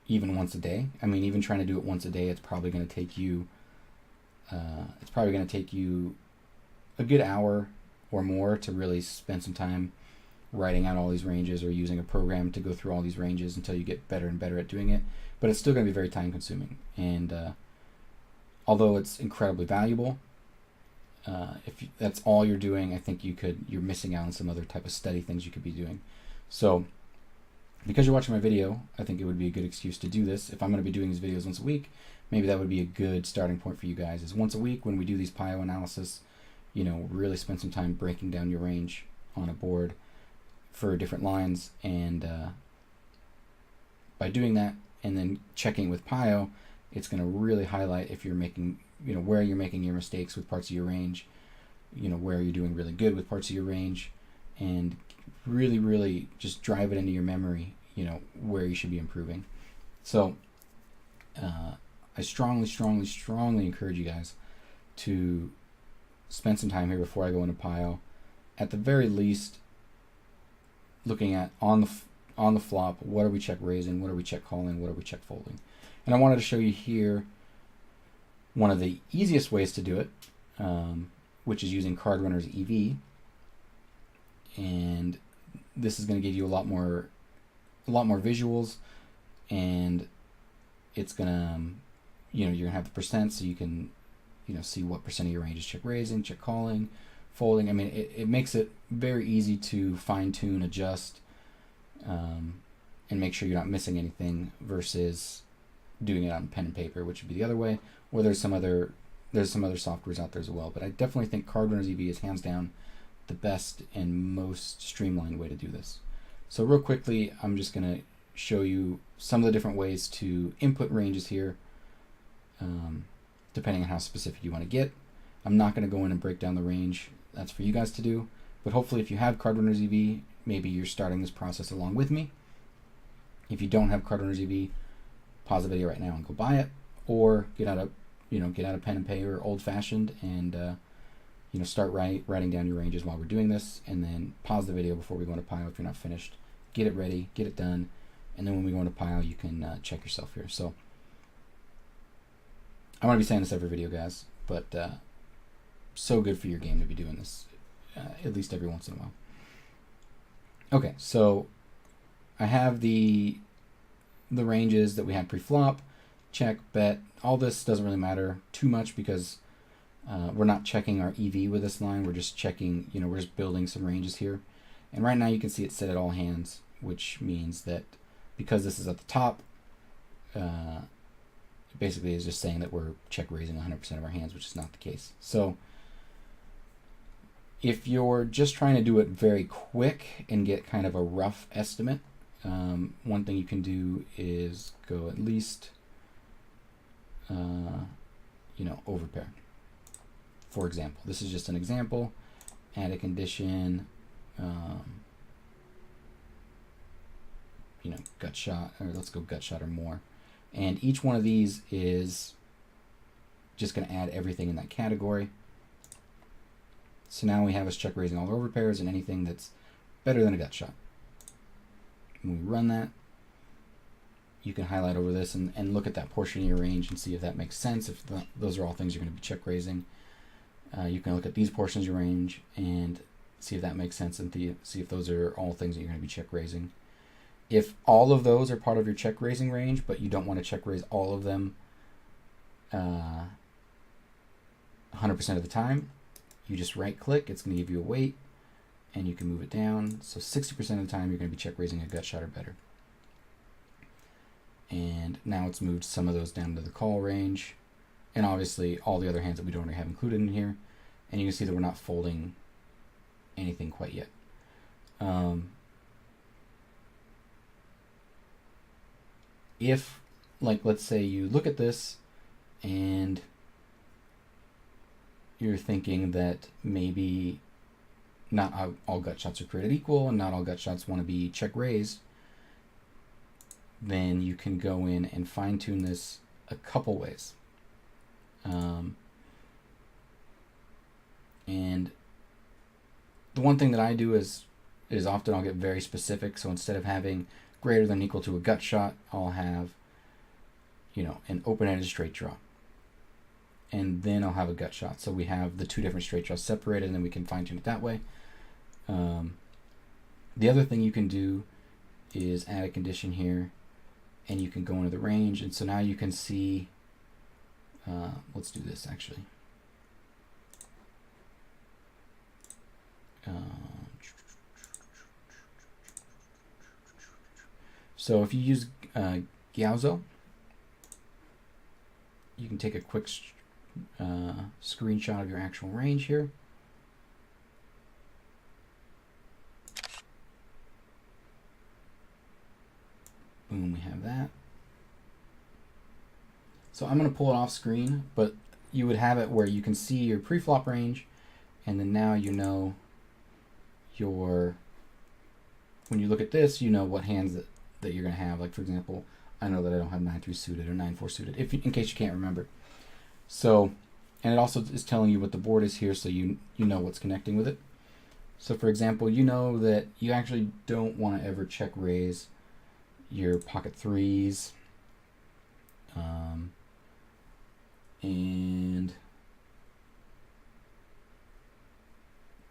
S1: even once a day. I mean, even trying to do it once a day, it's probably going to take you a good hour or more to really spend some time writing out all these ranges or using a program to go through all these ranges until you get better and better at doing it. But it's still going to be very time consuming. And although it's incredibly valuable, if that's all you're doing, I think you're missing out on some other type of study things you could be doing. So because you're watching my video, I think it would be a good excuse to do this. If I'm going to be doing these videos once a week, maybe that would be a good starting point for you guys, is once a week when we do these Pio analysis, really spend some time breaking down your range on a board for different lines. And by doing that and then checking with Pio, it's going to really highlight if you're making, where you're making your mistakes with parts of your range, where you're doing really good with parts of your range, and really, really just drive it into your memory, where you should be improving. So I strongly, strongly, strongly encourage you guys to spend some time here before I go into Pio. At the very least, looking at on the flop, what are we check raising, what are we check calling, what are we check folding. And I wanted to show you here one of the easiest ways to do it, which is using Card Runner's EV. And this is going to give you a lot more visuals, and it's going to, you're going to have the percent, so you can, see what percent of your range is check raising, check calling, folding. I mean, it makes it very easy to fine tune, adjust, and make sure you're not missing anything versus doing it on pen and paper, which would be the other way. Or there's some other softwares out there as well. But I definitely think Card Runners EV is hands down the best and most streamlined way to do this. So real quickly, I'm just going to show you some of the different ways to input ranges here, depending on how specific you want to get. I'm not going to go in and break down the range. That's for you guys to do. But hopefully if you have Card Runners EV, maybe you're starting this process along with me. If you don't have Card Runners EV, pause the video right now and go buy it, or get out a pen and paper, old-fashioned, and start writing down your ranges while we're doing this, and then pause the video before we go into Pio if you're not finished. Get it ready, get it done, and then when we go into Pio, you can check yourself here. So I want to be saying this every video, guys, but so good for your game to be doing this at least every once in a while. Okay, so I have the ranges that we had pre-flop, check, bet. All this doesn't really matter too much because we're not checking our EV with this line. We're just checking, we're just building some ranges here. And right now you can see it's set at all hands, which means that because this is at the top, basically is just saying that we're check raising 100% of our hands, which is not the case. So if you're just trying to do it very quick and get kind of a rough estimate, one thing you can do is go at least, overpair. For example, this is just an example. Add a condition, gut shot, or let's go gut shot or more. And each one of these is just going to add everything in that category. So now we have us check raising all the overpairs and anything that's better than a gut shot. When we run that, you can highlight over this and look at that portion of your range and see if that makes sense, if those are all things you're going to be check raising. You can look at these portions of your range and see if that makes sense and see if those are all things that you're going to be check raising. If all of those are part of your check raising range, but you don't want to check raise all of them 100% of the time, you just right click, it's going to give you a weight, and you can move it down. So 60% of the time you're going to be check raising a gut shot or better. And now it's moved some of those down to the call range, and obviously all the other hands that we don't already have included in here. And you can see that we're not folding anything quite yet. If, let's say you look at this and you're thinking that maybe not all gut shots are created equal and not all gut shots want to be check raised, then you can go in and fine tune this a couple ways. And the one thing that I do is often I'll get very specific. So instead of having greater than or equal to a gut shot, I'll have, an open-ended straight draw. And then I'll have a gut shot. So we have the two different straight draws separated, and then we can fine tune it that way. The other thing you can do is add a condition here, and you can go into the range. And so now you can see, let's do this actually. So if you use Gyauzo, you can take a quick screenshot of your actual range here. Boom, we have that. So I'm going to pull it off screen, but you would have it where you can see your pre-flop range, and then now you know when you look at this, you know what hands that you're going to have. Like, for example, I know that I don't have 9-3 suited or 9-4 suited, in case you can't remember. So, and it also is telling you what the board is here, so you know what's connecting with it. So, for example, you know that you actually don't want to ever check raise your pocket threes, and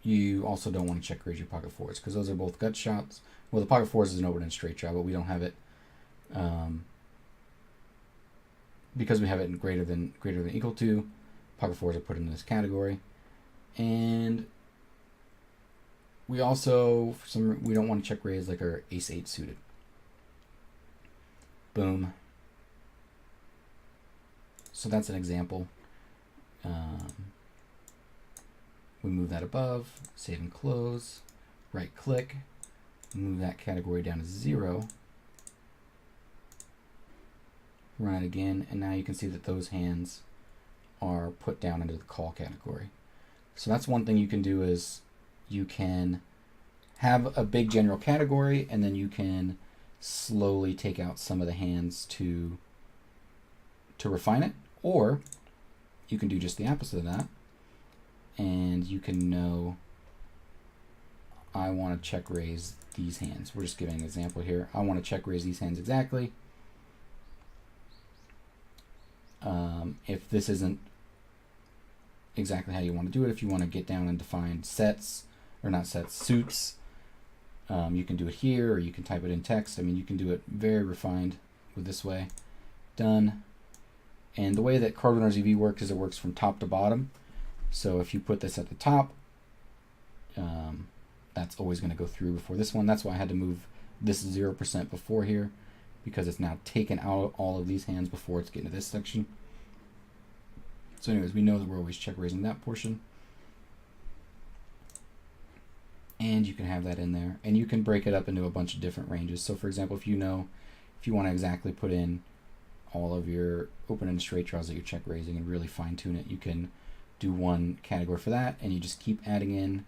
S1: you also don't want to check raise your pocket fours because those are both gut shots. Well, the pocket fours is an open and straight draw, but we don't have it because we have it in greater than equal to. Pocket fours are put in this category, and we also we don't want to check raise like our ace 8 suited. Boom. So that's an example. We move that above, save and close, right click, move that category down to 0, run it again, and now you can see that those hands are put down into the call category. So that's one thing you can do, is you can have a big general category, and then you can slowly take out some of the hands to refine it, or you can do just the opposite of that, and you can know, I want to check raise these hands. We're just giving an example here. I want to check raise these hands exactly. If this isn't exactly how you want to do it, if you want to get down and define sets, or not sets, suits, you can do it here, or you can type it in text. I mean, you can do it very refined with this way. Done. And the way that CardRunners EV works is it works from top to bottom. So if you put this at the top, that's always going to go through before this one. That's why I had to move this 0% before here, because it's now taken out all of these hands before it's getting to this section. So anyways, we know that we're always check raising that portion. And you can have that in there. And you can break it up into a bunch of different ranges. So for example, if you want to exactly put in all of your open-ended straight draws that you're check raising and really fine tune it, you can do one category for that, and you just keep adding in,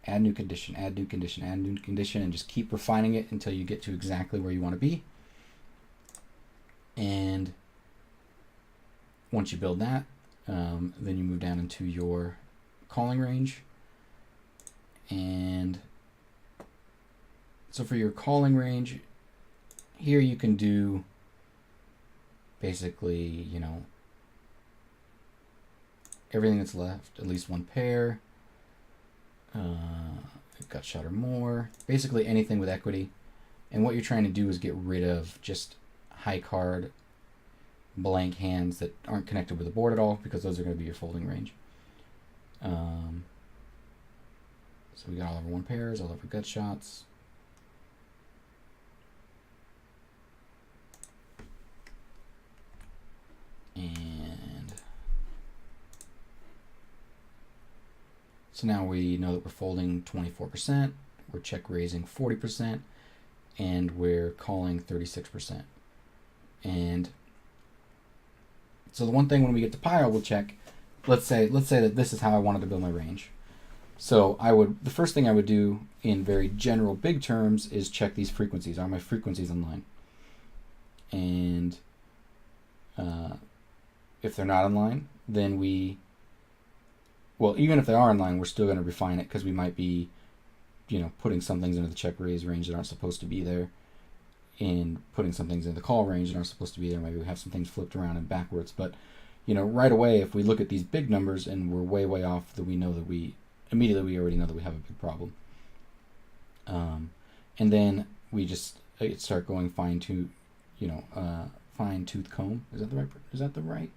S1: add new condition, add new condition, add new condition, and just keep refining it until you get to exactly where you want to be. And once you build that, then you move down into your calling range. And so for your calling range, here you can do basically, you know, everything that's left, at least one pair, gut shot or more, basically anything with equity. And what you're trying to do is get rid of just high card blank hands that aren't connected with the board at all, because those are going to be your folding range. So we got all over one pairs, all over gut shots. And so now we know that we're folding 24%, we're check raising 40%, and we're calling 36%. And so the one thing when we get to Pio, we'll check, let's say that this is how I wanted to build my range. So the first thing I would do in very general big terms is check these frequencies. Are my frequencies in line? And if they're not in line, then even if they are in line, we're still going to refine it, because we might be, you know, putting some things into the check raise range that aren't supposed to be there, and putting some things in the call range that aren't supposed to be there. Maybe we have some things flipped around and backwards. But, you know, right away, if we look at these big numbers and we're way, way off, that we know that immediately we already know that we have a big problem. And then we just start going fine tooth comb. Is that the right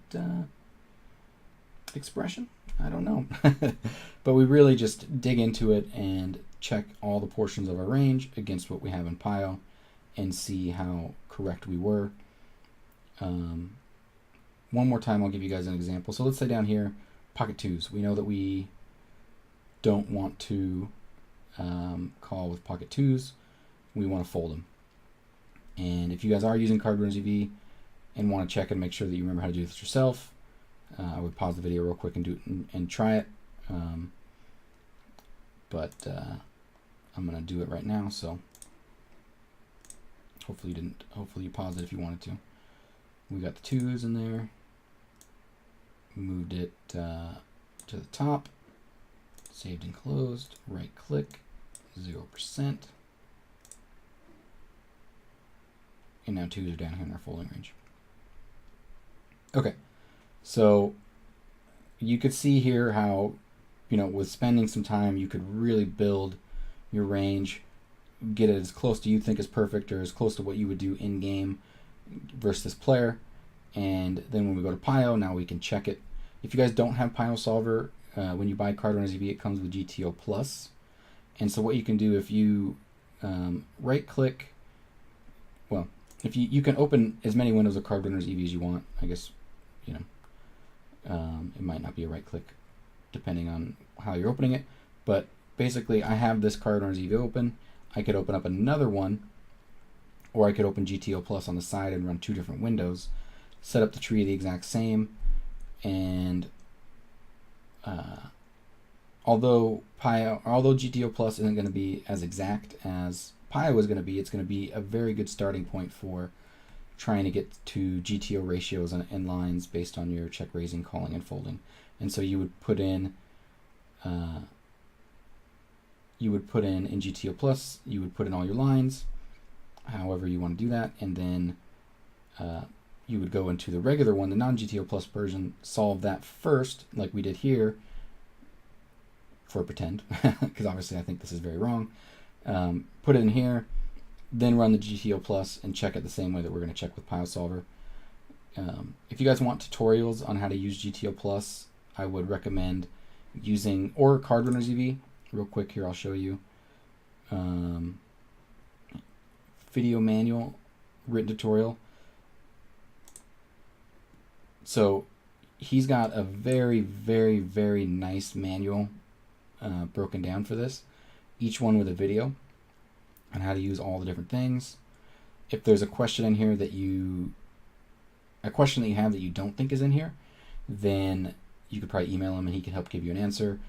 S1: expression? I don't know. But we really just dig into it and check all the portions of our range against what we have in Pio and see how correct we were. One more time, I'll give you guys an example. So let's say down here, pocket twos. We know that we don't want to call with pocket twos. We want to fold them. And if you guys are using CardRunners EV and want to check and make sure that you remember how to do this yourself, I would pause the video real quick and do it and try it. But I'm gonna do it right now. So hopefully you paused it if you wanted to. We got the twos in there. Moved it to the top. Saved and closed. Right click. 0%. And now twos are down here in our folding range. Okay, so you could see here how, you know, with spending some time, you could really build your range, get it as close to you think is perfect, or as close to what you would do in game versus this player. And then when we go to Pio, now we can check it. If you guys don't have PioSolver, when you buy CardRunners EV, it comes with GTO Plus. And so what you can do, if you right click, well, if you can open as many windows of card runners EV as you want. I guess, you know, it might not be a right click depending on how you're opening it, but basically I have this card runners EV open. I could open up another one, or I could open GTO Plus on the side and run 2 different windows, set up the tree the exact same, and although GTO Plus isn't going to be as exact as Pio is going to be, it's going to be a very good starting point for trying to get to GTO ratios and lines based on your check raising, calling, and folding. And so you would put in in GTO Plus, you would put in all your lines, however you want to do that, and then you would go into the regular one, the non-GTO Plus version, solve that first, like we did here, for pretend, because obviously I think this is very wrong. Put it in here, then run the GTO Plus and check it the same way that we're going to check with PioSolver. If you guys want tutorials on how to use GTO Plus, I would recommend using, or Card Runners EV. Real quick here, I'll show you. Video manual, written tutorial. So he's got a very, very, very nice manual broken down for this. Each one with a video on how to use all the different things. If there's a question in here that you have that you don't think is in here, then you could probably email him and he can help give you an answer.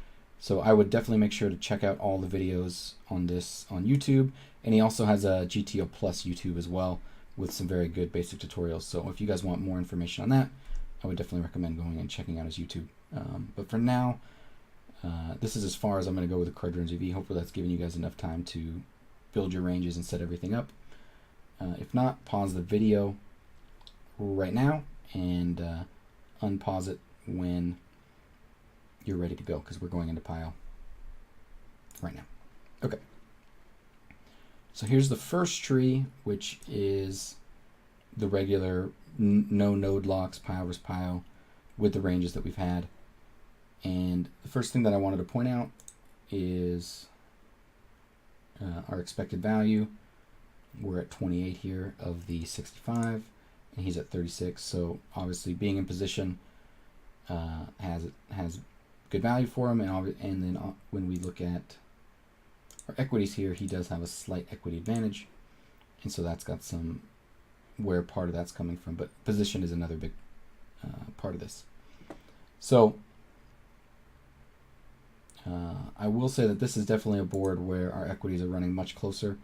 S1: So I would definitely make sure to check out all the videos on this on YouTube. And he also has a GTO Plus YouTube as well with some very good basic tutorials. So if you guys want more information on that, I would definitely recommend going and checking out his YouTube. But for now, this is as far as I'm going to go with the Card Runners EV. Hopefully that's giving you guys enough time to build your ranges and set everything up. If not, pause the video right now and unpause it when you're ready to go, because we're going into Pio right now. Okay. So here's the first tree, which is the regular no node locks, Pio versus Pio, with the ranges that we've had. And the first thing that I wanted to point out is our expected value. We're at 28 here of the 65, and he's at 36. So obviously being in position has good value for him, and then when we look at our equities here, he does have a slight equity advantage, and so that's got some where part of that's coming from, but position is another big part of this. So I will say that this is definitely a board where our equities are running much closer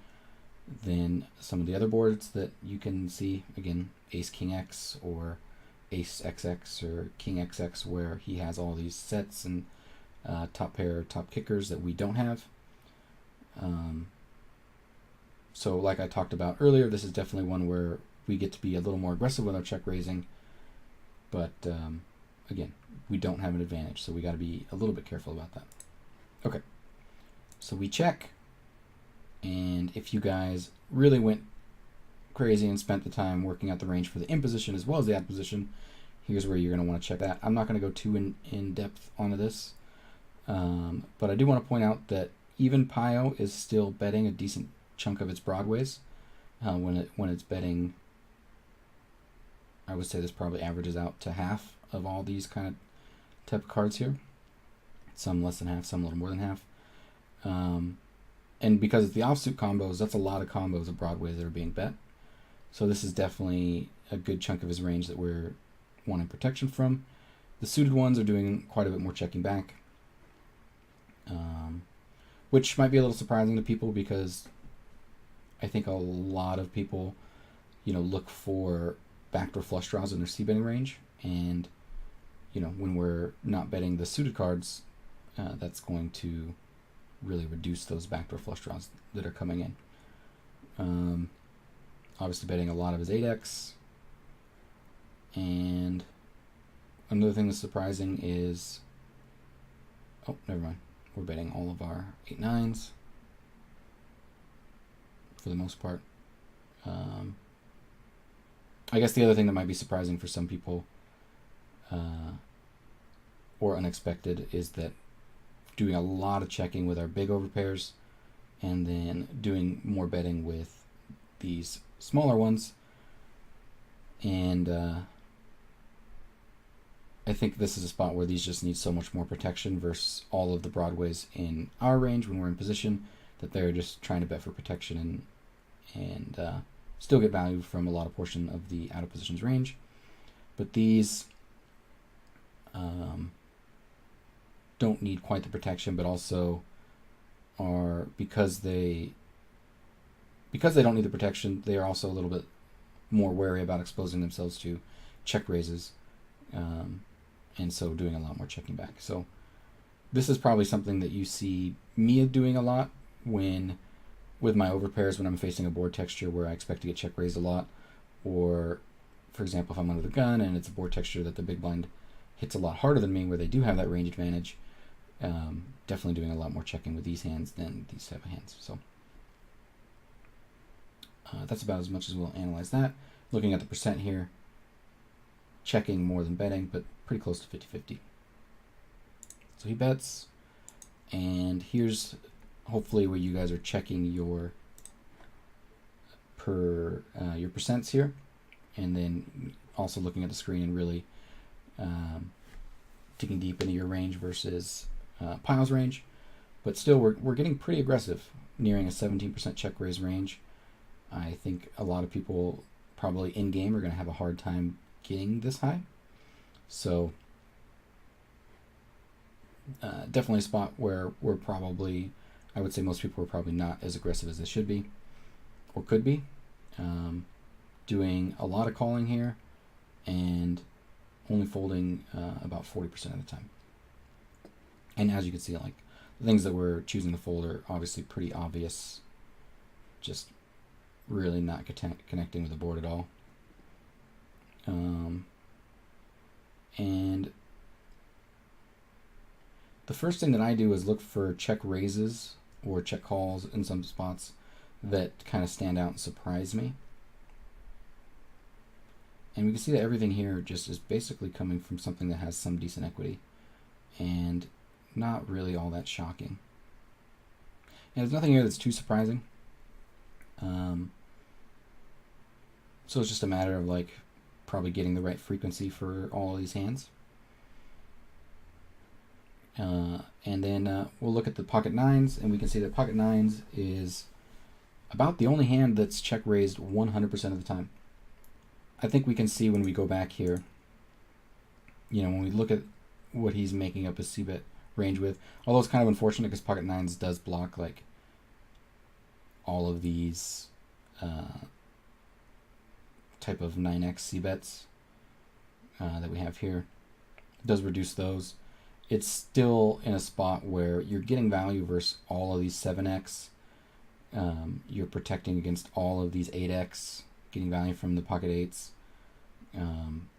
S1: than some of the other boards that you can see. Again, Ace King X or Ace XX or King XX, where he has all these sets and top pair, top kickers that we don't have. So like I talked about earlier, this is definitely one where we get to be a little more aggressive with our check raising, but again, we don't have an advantage, so we got to be a little bit careful about that. Okay, so we check, and if you guys really went crazy and spent the time working out the range for the in position as well as the out position, here's where you're going to want to check that. I'm not going to go too in depth onto this, but I do want to point out that even Pio is still betting a decent chunk of its broadways. When it's betting, I would say this probably averages out to half of all these kind of type of cards here. Some less than half, some a little more than half. And because it's the offsuit combos, that's a lot of combos of broadways that are being bet. So this is definitely a good chunk of his range that we're wanting protection from. The suited ones are doing quite a bit more checking back, which might be a little surprising to people, because I think a lot of people, look for backdoor flush draws in their c-betting range, and when we're not betting the suited cards, that's going to really reduce those backdoor flush draws that are coming in. Obviously betting a lot of his 8x, and another thing that's surprising is, oh, never mind, we're betting all of our 8-9s for the most part. I guess the other thing that might be surprising for some people or unexpected is that doing a lot of checking with our big overpairs and then doing more betting with these smaller ones, And I think this is a spot where these just need so much more protection versus all of the broadways in our range when we're in position, that they're just trying to bet for protection and still get value from a lot of portion of the out of positions range. But these don't need quite the protection, but also are, because they don't need the protection, they are also a little bit more wary about exposing themselves to check raises, and so doing a lot more checking back. So this is probably something that you see me doing a lot with my overpairs when I'm facing a board texture where I expect to get check raised a lot, or for example if I'm under the gun and it's a board texture that the big blind hits a lot harder than me, where they do have that range advantage. Definitely doing a lot more checking with these hands than these type of hands. So that's about as much as we'll analyze that. Looking at the percent here, checking more than betting, but pretty close to 50-50. So he bets, and here's hopefully where you guys are checking your percents here, and then also looking at the screen and really digging deep into your range versus Pile's range. But still, we're getting pretty aggressive, nearing a 17% check raise range. I think a lot of people probably in game are going to have a hard time getting this high. So definitely a spot where we're probably, I would say most people are probably not as aggressive as they should be or could be. Doing a lot of calling here and only folding about 40% of the time. And as you can see, like, the things that we're choosing to fold are obviously pretty obvious, just really not connecting with the board at all. And the first thing that I do is look for check raises or check calls in some spots that kind of stand out and surprise me. And we can see that everything here just is basically coming from something that has some decent equity and not really all that shocking. And there's nothing here that's too surprising. So it's just a matter of like probably getting the right frequency for all of these hands. And then we'll look at the pocket nines, and we can see that pocket nines is about the only hand that's check raised 100% of the time. I think we can see when we go back here, you know, when we look at what he's making up his c-bet range with, although it's kind of unfortunate because pocket nines does block like all of these type of 9x c-bets that we have here. It does reduce those. It's still in a spot where you're getting value versus all of these 7x. You're protecting against all of these 8x, getting value from the pocket 8s,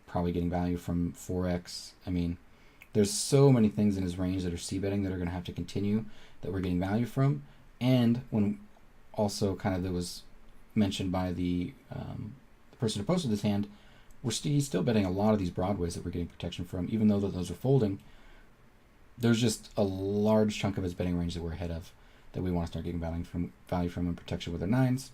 S1: probably getting value from 4x. I mean, there's so many things in his range that are c-betting that are going to have to continue that we're getting value from. And when also kind of that was mentioned by the person who posted this hand, he's still betting a lot of these broadways that we're getting protection from, even though those are folding. There's just a large chunk of his betting range that we're ahead of that we want to start getting value from and protection with our nines.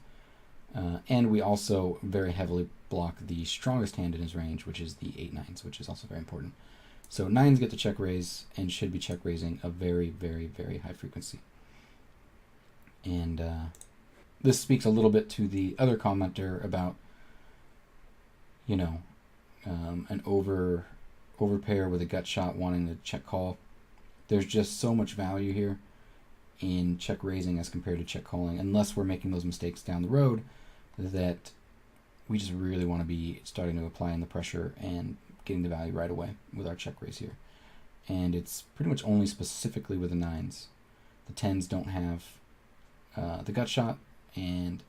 S1: And we also very heavily block the strongest hand in his range, which is the 8-9s, which is also very important. So nines get to check raise and should be check raising a very, very, very high frequency. And this speaks a little bit to the other commenter about, you know, an overpair with a gut shot wanting to check call. There's just so much value here in check raising as compared to check calling, unless we're making those mistakes down the road, that we just really want to be starting to apply in the pressure and getting the value right away with our check raise here. And it's pretty much only specifically with the nines. The 10s don't have the gut shot, and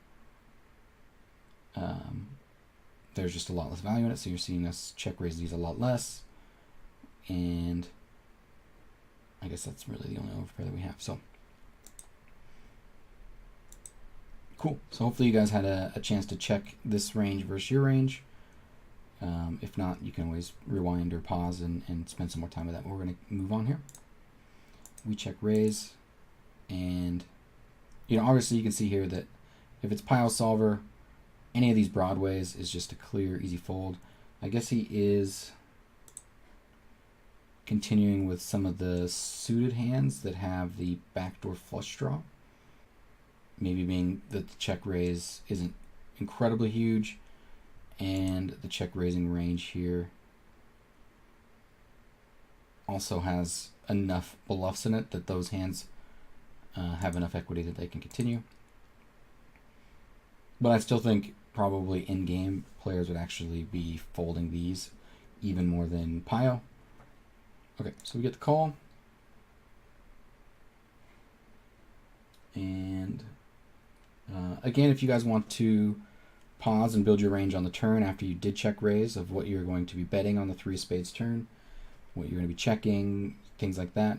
S1: there's just a lot less value in it, so you're seeing us check raise these a lot less. And I guess that's really the only overpair that we have. So cool. So hopefully you guys had a chance to check this range versus your range. If not, you can always rewind or pause and spend some more time with that. But we're going to move on here. We check raise, and you know, obviously you can see here that if it's PioSolver, any of these broadways is just a clear, easy fold. I guess he is continuing with some of the suited hands that have the backdoor flush draw. Maybe being that the check raise isn't incredibly huge, and the check raising range here also has enough bluffs in it that those hands have enough equity that they can continue. But I still think probably in game players would actually be folding these even more than Pio. Okay, so we get the call. And again, if you guys want to pause and build your range on the turn after you did check raise of what you're going to be betting on the 3 of spades turn, what you're going to be checking, things like that.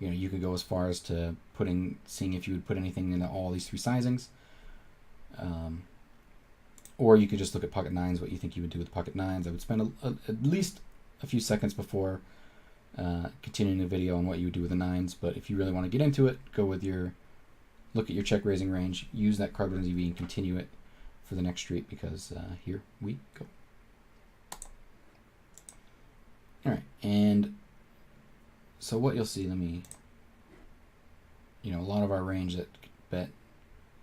S1: You could go as far as to seeing if you would put anything into all these 3 sizings. Or you could just look at pocket nines, what you think you would do with pocket nines. I would spend at least a few seconds before continuing the video on what you would do with the nines. But if you really want to get into it, look at your check raising range, use that card EV and continue it for the next street, because here we go. All right, and so what you'll see, a lot of our range that bet,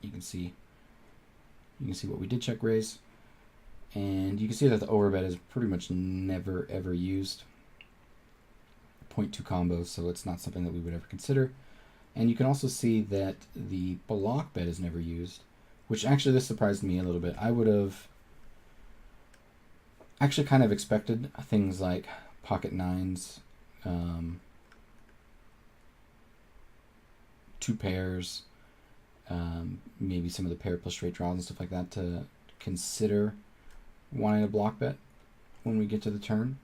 S1: you can see what we did check raise, and you can see that the overbet is pretty much never ever used. 0.2 combos, so it's not something that we would ever consider. And you can also see that the block bet is never used, which actually this surprised me a little bit. I would have actually kind of expected things like pocket nines, 2 pairs, maybe some of the pair plus straight draws and stuff like that to consider wanting a block bet when we get to the turn.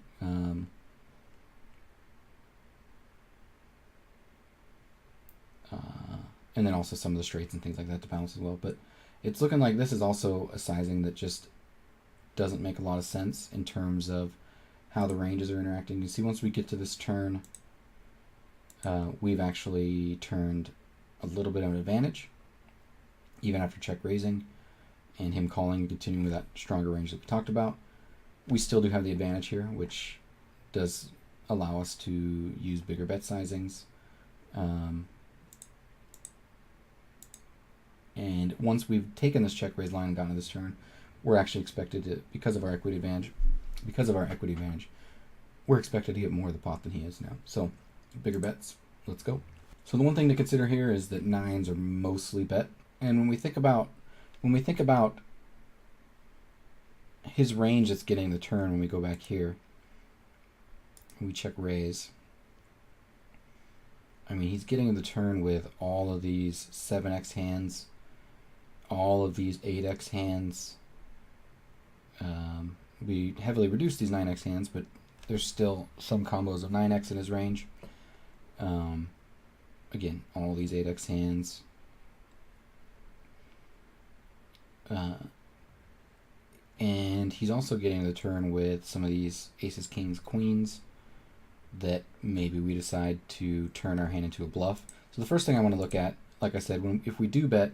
S1: And then also some of the straights and things like that to balance as well. But it's looking like this is also a sizing that just doesn't make a lot of sense in terms of how the ranges are interacting. You see, once we get to this turn, we've actually turned a little bit of an advantage, even after check raising and him calling and continuing with that stronger range that we talked about. We still do have the advantage here, which does allow us to use bigger bet sizings. And once we've taken this check raise line and gotten to this turn, we're actually expected to, because of our equity advantage, we're expected to get more of the pot than he is now. So bigger bets, let's go. So the one thing to consider here is that nines are mostly bet, and when we think about his range that's getting the turn, when we go back here and we check raise, I mean, he's getting the turn with all of these 7x hands, all of these 8x hands. We heavily reduced these 9x hands, but there's still some combos of 9x in his range. Again, all these 8x hands. And he's also getting the turn with some of these aces, kings, queens that maybe we decide to turn our hand into a bluff. So the first thing I want to look at, like I said, if we do bet,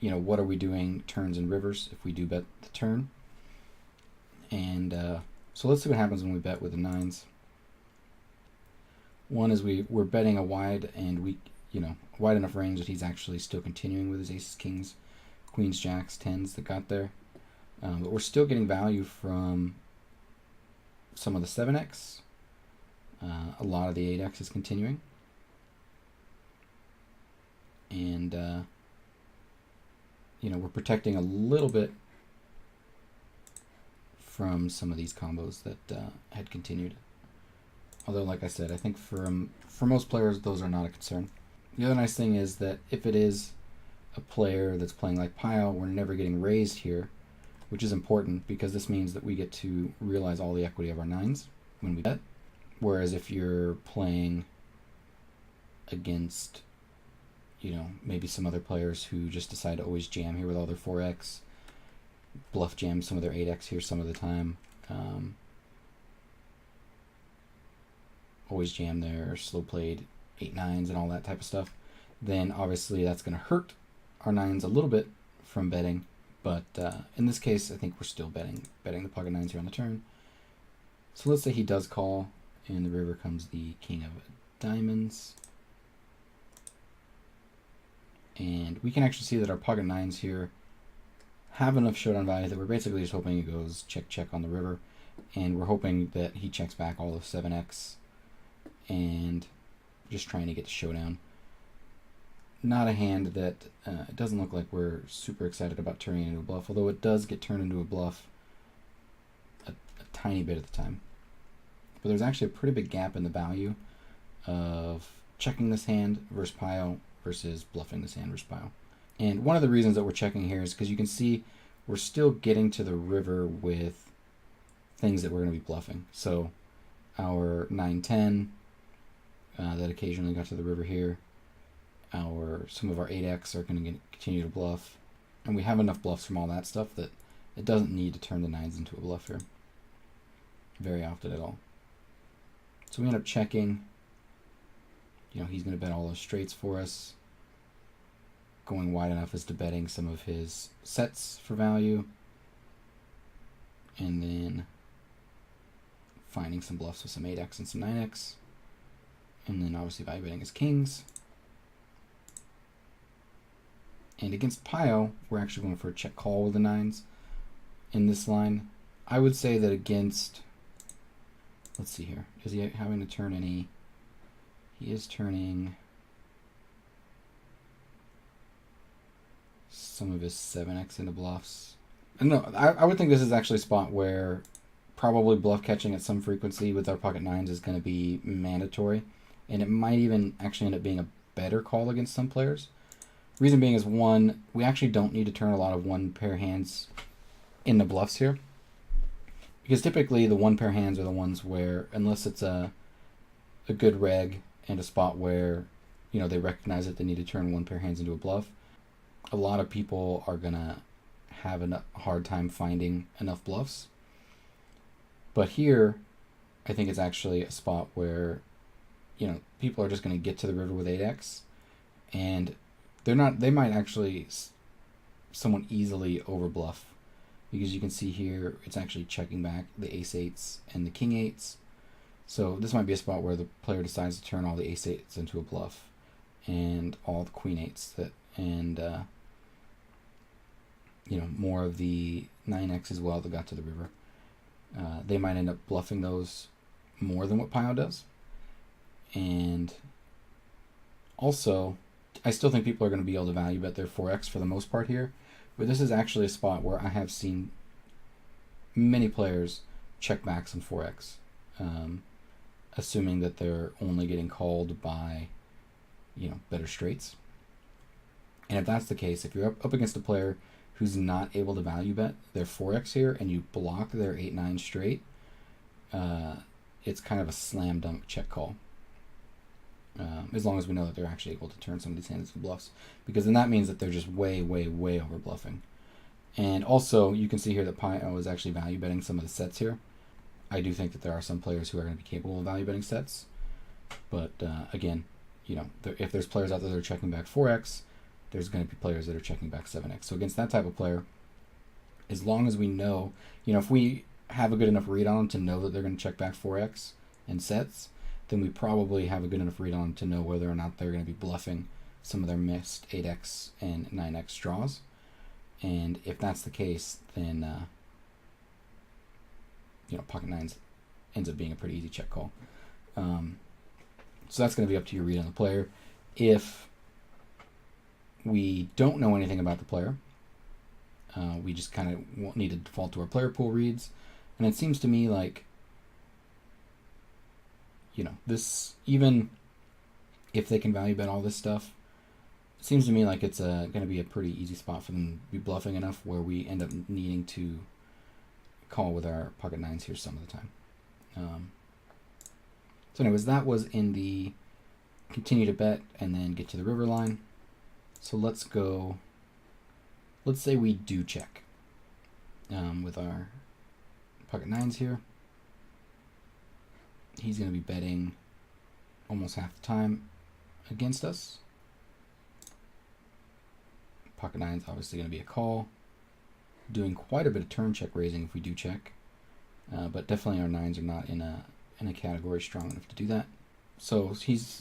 S1: what are we doing turns and rivers if we do bet the turn? And so let's see what happens when we bet with the nines. One is we're betting a wide and wide enough range that he's actually still continuing with his aces, kings, queens, jacks, tens that got there. But we're still getting value from some of the 7x. A lot of the 8x is continuing. And, we're protecting a little bit from some of these combos that had continued. Although, like I said, I think for most players, those are not a concern. The other nice thing is that if it is a player that's playing like Pio, we're never getting raised here, which is important because this means that we get to realize all the equity of our nines when we bet. Whereas if you're playing against, maybe some other players who just decide to always jam here with all their 4x, bluff jam some of their 8x here some of the time, always jam their slow played 8-9s and all that type of stuff, then obviously that's going to hurt our nines a little bit from betting, But in this case, I think we're still betting the pocket nines here on the turn. So let's say he does call, and the river comes the king of diamonds. And we can actually see that our pocket nines here have enough showdown value that we're basically just hoping it goes check, check on the river. And we're hoping that he checks back all of 7x and just trying to get to showdown. Not a hand that it doesn't look like we're super excited about turning into a bluff, although it does get turned into a bluff a tiny bit at the time. But there's actually a pretty big gap in the value of checking this hand versus Pio versus bluffing this hand versus Pio. And one of the reasons that we're checking here is because you can see we're still getting to the river with things that we're going to be bluffing. So our 9-10 that occasionally got to the river here. Some of our 8x are going to continue to bluff. And we have enough bluffs from all that stuff that it doesn't need to turn the 9s into a bluff here very often at all. So we end up checking. He's going to bet all those straights for us. Going wide enough as to betting some of his sets for value. And then finding some bluffs with some 8x and some 9x. And then obviously value betting his kings. And against Pio, we're actually going for a check call with the 9s in this line. I would say that against, let's see here, is he having to turn any? He is turning some of his 7x into bluffs. And no, I would think this is actually a spot where probably bluff catching at some frequency with our pocket 9s is going to be mandatory. And it might even actually end up being a better call against some players. Reason being is, one, we actually don't need to turn a lot of one pair hands into bluffs here. Because typically the one pair hands are the ones where, unless it's a good reg and a spot where, they recognize that they need to turn one pair hands into a bluff, a lot of people are going to have a hard time finding enough bluffs. But here, I think it's actually a spot where, people are just going to get to the river with 8x, and they might actually somewhat easily overbluff, because you can see here it's actually checking back the ace-8s and the king-8s. So this might be a spot where the player decides to turn all the ace-8s into a bluff and all the queen-8s more of the 9x as well that got to the river. They might end up bluffing those more than what Pio does. And also, I still think people are going to be able to value bet their 4x for the most part here, but this is actually a spot where I have seen many players check back some 4x, assuming that they're only getting called by, better straights. And if that's the case, if you're up against a player who's not able to value bet their 4x here and you block their 8-9 straight, it's kind of a slam dunk check call. As long as we know that they're actually able to turn some of these hands into bluffs, because then that means that they're just way, way, way over bluffing. And also, you can see here that Pio is actually value betting some of the sets here. I do think that there are some players who are going to be capable of value betting sets, but again, if there's players out there that are checking back 4x, there's going to be players that are checking back 7x. So against that type of player, as long as we know, if we have a good enough read on them to know that they're going to check back 4x and sets, then we probably have a good enough read on to know whether or not they're going to be bluffing some of their missed 8x and 9x draws. And if that's the case, then pocket 9s ends up being a pretty easy check call. So that's going to be up to your read on the player. If we don't know anything about the player, we just kind of need to default to our player pool reads. And it seems to me like, this, even if they can value bet all this stuff, it seems to me like it's going to be a pretty easy spot for them to be bluffing enough where we end up needing to call with our pocket 9s here some of the time. So anyways, that was in the continue to bet and then get to the river line. So let's say we do check with our pocket 9s here. He's going to be betting almost half the time against us. Pocket 9's obviously going to be a call. doing quite a bit of turn check raising if we do check, but definitely our nines are not in a category strong enough to do that. So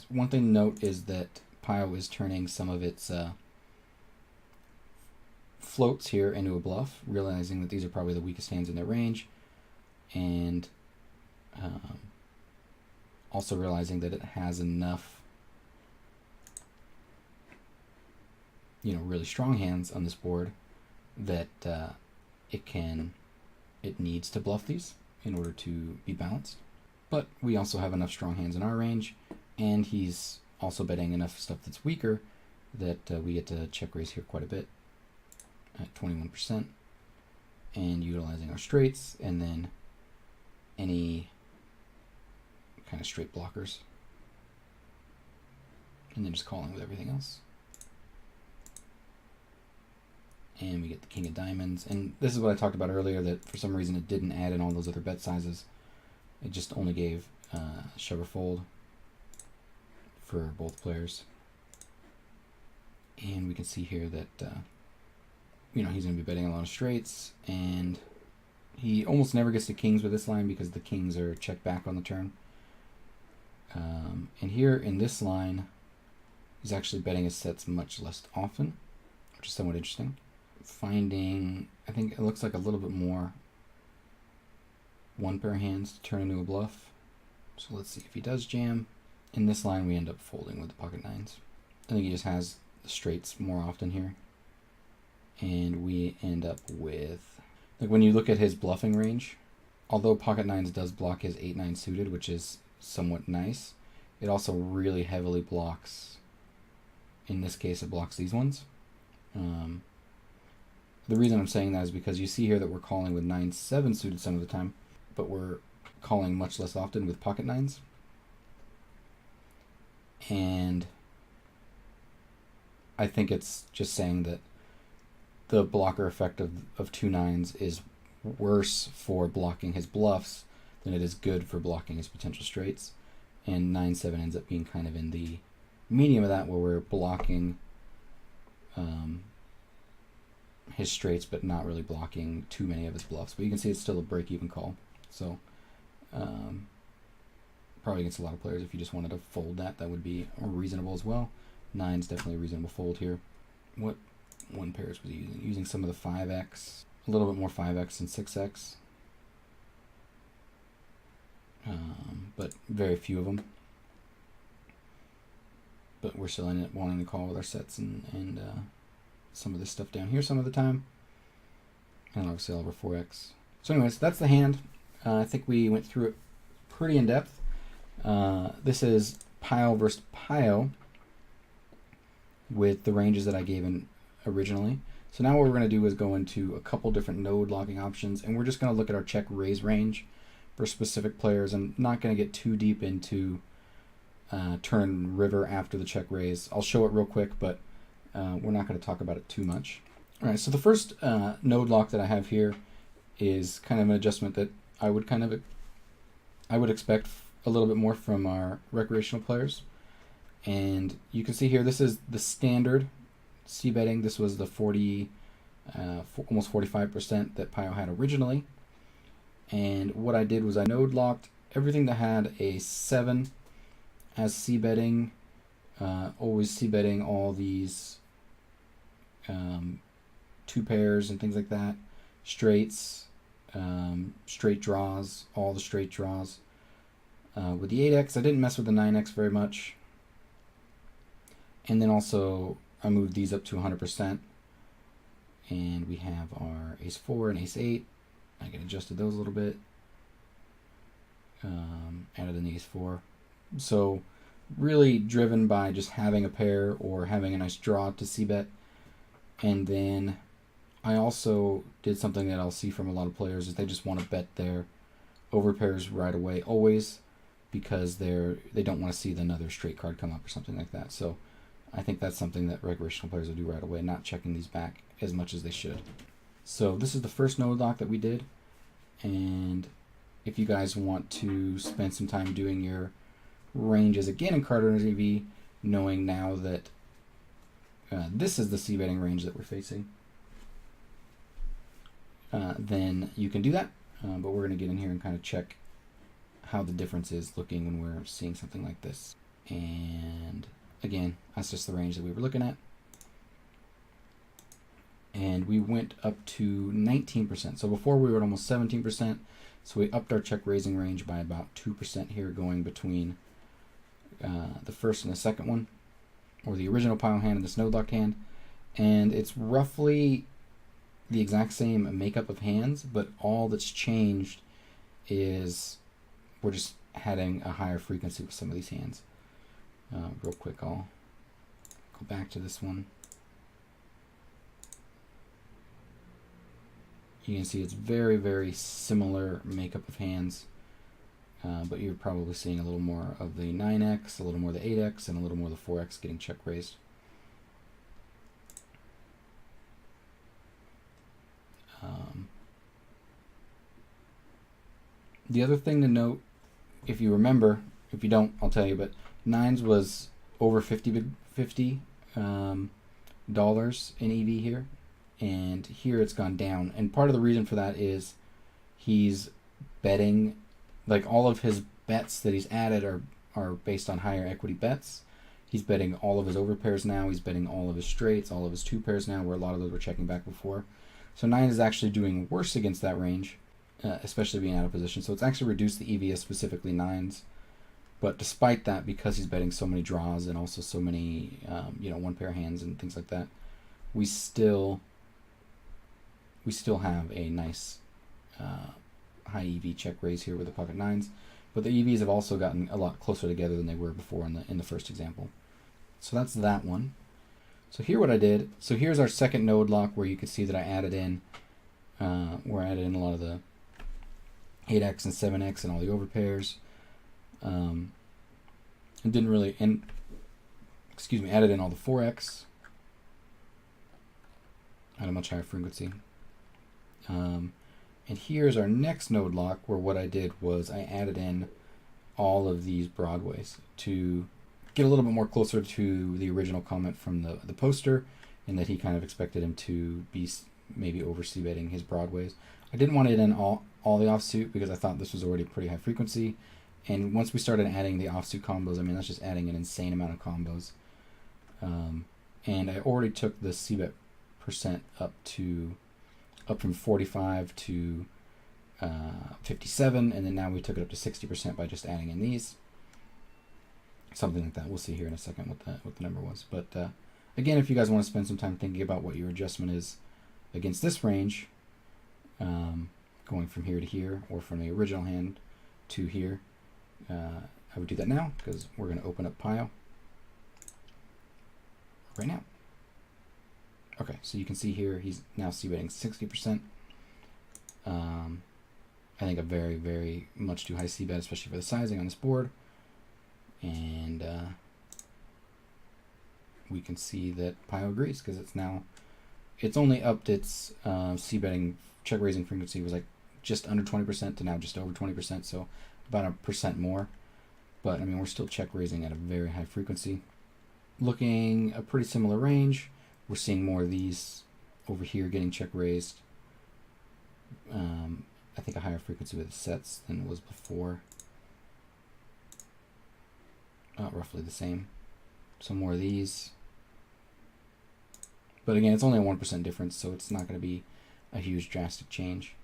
S1: one thing to note is that Pio is turning some of its floats here into a bluff, realizing that these are probably the weakest hands in their range, and also realizing that it has enough, really strong hands on this board that it needs to bluff these in order to be balanced. But we also have enough strong hands in our range, and he's also betting enough stuff that's weaker that we get to check raise here quite a bit at 21%, and utilizing our straights and then any kind of straight blockers, and then just calling with everything else. And we get the king of diamonds, and this is what I talked about earlier, that for some reason it didn't add in all those other bet sizes. It just only gave shove or fold for both players. And we can see here that he's going to be betting a lot of straights, and he almost never gets to kings with this line because the kings are checked back on the turn. And here in this line, he's actually betting his sets much less often, which is somewhat interesting. Finding, I think it looks like a little bit more one pair hands to turn into a bluff. So let's see if he does jam. In this line, we end up folding with the pocket nines. I think he just has the straights more often here. And we end up with, like, when you look at his bluffing range, although pocket nines does block his 8-9 suited, which is somewhat nice, it also really heavily blocks, in this case it blocks these ones. The reason I'm saying that is because you see here that we're calling with 9-7 suited some of the time, but we're calling much less often with pocket nines. And I think it's just saying that the blocker effect of 2 nines is worse for blocking his bluffs than it is good for blocking his potential straights. And 9-7 ends up being kind of in the medium of that, where we're blocking his straights but not really blocking too many of his bluffs. But you can see it's still a break-even call. So probably against a lot of players, if you just wanted to fold that would be reasonable as well. 9's definitely a reasonable fold here. What one pairs was he using? Using some of the 5x, a little bit more 5x and 6x, but very few of them. But we're still in it, wanting to call with our sets and some of this stuff down here some of the time, and obviously all over 4x. So anyways, that's the hand. I think we went through it pretty in depth. This is Pio versus Pio with the ranges that I gave in originally. So now what we're going to do is go into a couple different node locking options, and we're just going to look at our check raise range for specific players. I'm not going to get too deep into turn river after the check raise. I'll show it real quick, but we're not going to talk about it too much. All right, so the first node lock that I have here is kind of an adjustment that I would expect a little bit more from our recreational players. And you can see here, this is the standard C betting. This was the almost 45% that Pio had originally. And what I did was I node locked everything that had a 7 as C betting, always C betting all these 2 pairs and things like that, straights, straight draws, all the straight draws. With the 8x, I didn't mess with the 9x very much. And then also I moved these up to 100%, and we have our ace 4 and ace 8. I can adjusted those a little bit, added an ace 4. So really driven by just having a pair or having a nice draw to c-bet. And then I also did something that I'll see from a lot of players, is they just want to bet their overpairs right away always, because they don't want to see another straight card come up or something like that. So I think that's something that recreational players will do right away, not checking these back as much as they should. So this is the first node lock that we did, and if you guys want to spend some time doing your ranges again in Card Runners EV, knowing now that this is the c-betting range that we're facing, then you can do that. But we're going to get in here and kind of check how the difference is looking when we're seeing something like this. And again, that's just the range that we were looking at. And we went up to 19%. So before we were at almost 17%. So we upped our check raising range by about 2% here, going between the first and the second one, or the original pile hand and this node locked hand. And it's roughly the exact same makeup of hands, but all that's changed is we're just adding a higher frequency with some of these hands. Real quick, I'll go back to this one. You can see it's very, very similar makeup of hands, but you're probably seeing a little more of the 9x, a little more of the 8x, and a little more of the 4x getting check raised. The other thing to note, if you remember, if you don't, I'll tell you, but nines was over $50 in EV here, and here it's gone down. And part of the reason for that is he's betting, like all of his bets that he's added are based on higher equity bets. He's betting all of his overpairs now. He's betting all of his straights, all of his two pairs now, where a lot of those were checking back before. So 9 is actually doing worse against that range, especially being out of position. So it's actually reduced the EV, specifically 9s. But despite that, because he's betting so many draws and also so many, one pair hands and things like that, we still have a nice high EV check raise here with the pocket 9s. But the EVs have also gotten a lot closer together than they were before in the first example. So that's that one. So here what I did, so here's our second node lock where you can see that I added in, a lot of the 8x and 7x and all the overpairs. And added in all the 4x at a much higher frequency. And here's our next node lock where what I did was I added in all of these Broadways to get a little bit more closer to the original comment from the poster, and that he kind of expected him to be maybe over c-betting his Broadways. I didn't want it in all the offsuit because I thought this was already pretty high frequency. And once we started adding the offsuit combos, I mean, that's just adding an insane amount of combos. And I already took the c-bet percent up from 45 to 57, and then now we took it up to 60% by just adding in these. Something like that. We'll see here in a second what the number was. But again, if you guys want to spend some time thinking about what your adjustment is against this range, going from here to here, or from the original hand to here, I would do that now because we're going to open up Pio right now. Okay, so you can see here he's now c-betting 60%. I think a very, very much too high c-bet, especially for the sizing on this board. And we can see that Pio agrees because it's only upped its c-betting check raising frequency was like just under 20% to now just over 20%, so about 1% more. But I mean, we're still check raising at a very high frequency. Looking a pretty similar range. We're seeing more of these over here getting check raised. I think a higher frequency with the sets than it was before. Roughly the same. Some more of these. But again, it's only a 1% difference, so it's not going to be a huge drastic change.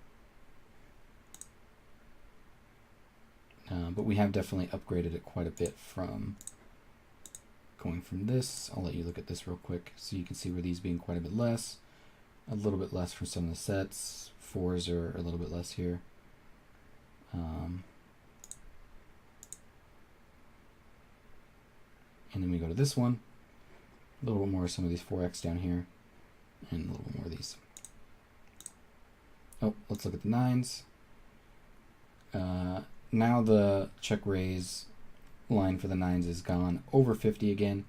S1: But we have definitely upgraded it quite a bit from going from this. I'll let you look at this real quick so you can see where these being quite a bit less. A little bit less for some of the sets. 4s are a little bit less here. And then we go to this one. A little bit more of some of these 4x down here. And a little bit more of these. Oh, let's look at the 9s. Now the check raise line for the 9s is gone over 50 again.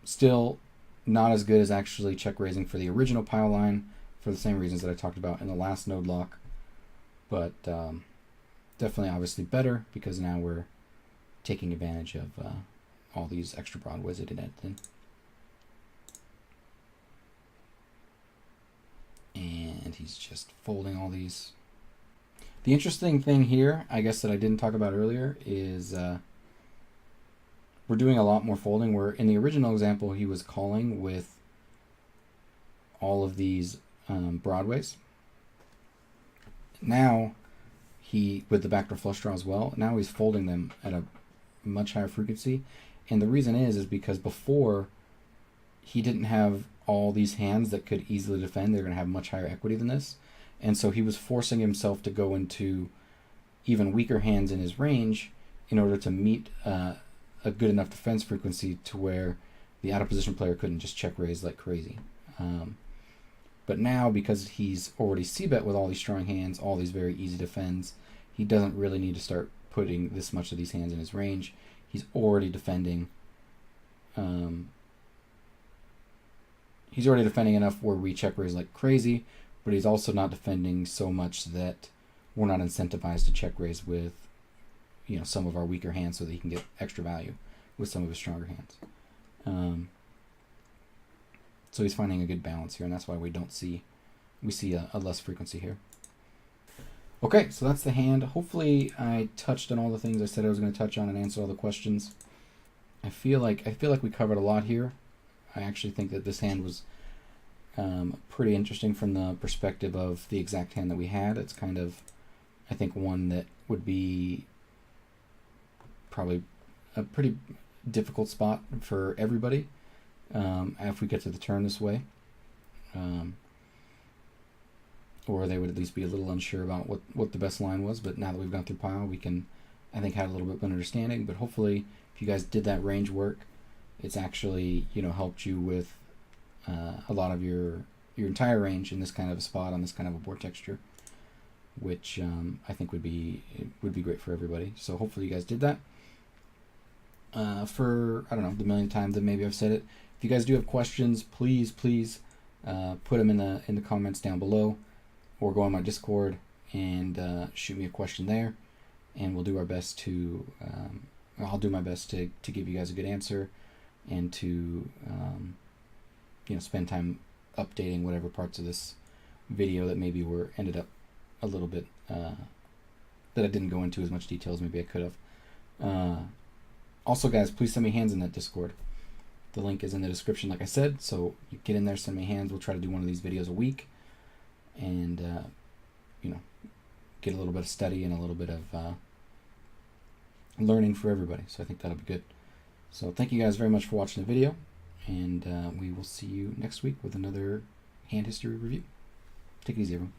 S1: Still not as good as actually check raising for the original pile line for the same reasons that I talked about in the last node lock. But definitely obviously better because now we're taking advantage of all these extra Broadways I did add in. he's just folding all these. The interesting thing here, I guess, that I didn't talk about earlier is we're doing a lot more folding, where in the original example he was calling with all of these broadways. Now he, with the backdoor flush draw as well, now he's folding them at a much higher frequency. And the reason is because before he didn't have all these hands that could easily defend. They're going to have much higher equity than this. And so he was forcing himself to go into even weaker hands in his range in order to meet a good enough defense frequency to where the out of position player couldn't just check raise like crazy. But now, because he's already c-bet with all these strong hands, all these very easy defends, he doesn't really need to start putting this much of these hands in his range. He's already defending. He's already defending enough where we check raise like crazy, but he's also not defending so much that we're not incentivized to check raise with, some of our weaker hands so that he can get extra value with some of his stronger hands. So he's finding a good balance here, and that's why we see a less frequency here. Okay, so that's the hand. Hopefully I touched on all the things I said I was going to touch on and answer all the questions. I feel like we covered a lot here. I actually think that this hand was pretty interesting from the perspective of the exact hand that we had. It's kind of, I think, one that would be probably a pretty difficult spot for everybody if we get to the turn this way. Or they would at least be a little unsure about what the best line was. But now that we've gone through Pile, we can, I think, have a little bit of an understanding. But hopefully, if you guys did that range work, it's actually, helped you with a lot of your entire range in this kind of a spot on this kind of a board texture, which I think would be great for everybody. So hopefully you guys did that. For, I don't know, the millionth time that maybe I've said it. If you guys do have questions, please put them in the comments down below, or go on my Discord and shoot me a question there, and we'll do our best to. I'll do my best to give you guys a good answer, and to spend time updating whatever parts of this video that maybe ended up a little bit that I didn't go into as much detail as maybe I could have. Also, guys, please send me hands in that Discord. The link is in the description, like I said. So you get in there, send me hands. We'll try to do one of these videos a week, and get a little bit of study and a little bit of learning for everybody. So I think that'll be good. So thank you guys very much for watching the video, and we will see you next week with another hand history review. Take it easy, everyone.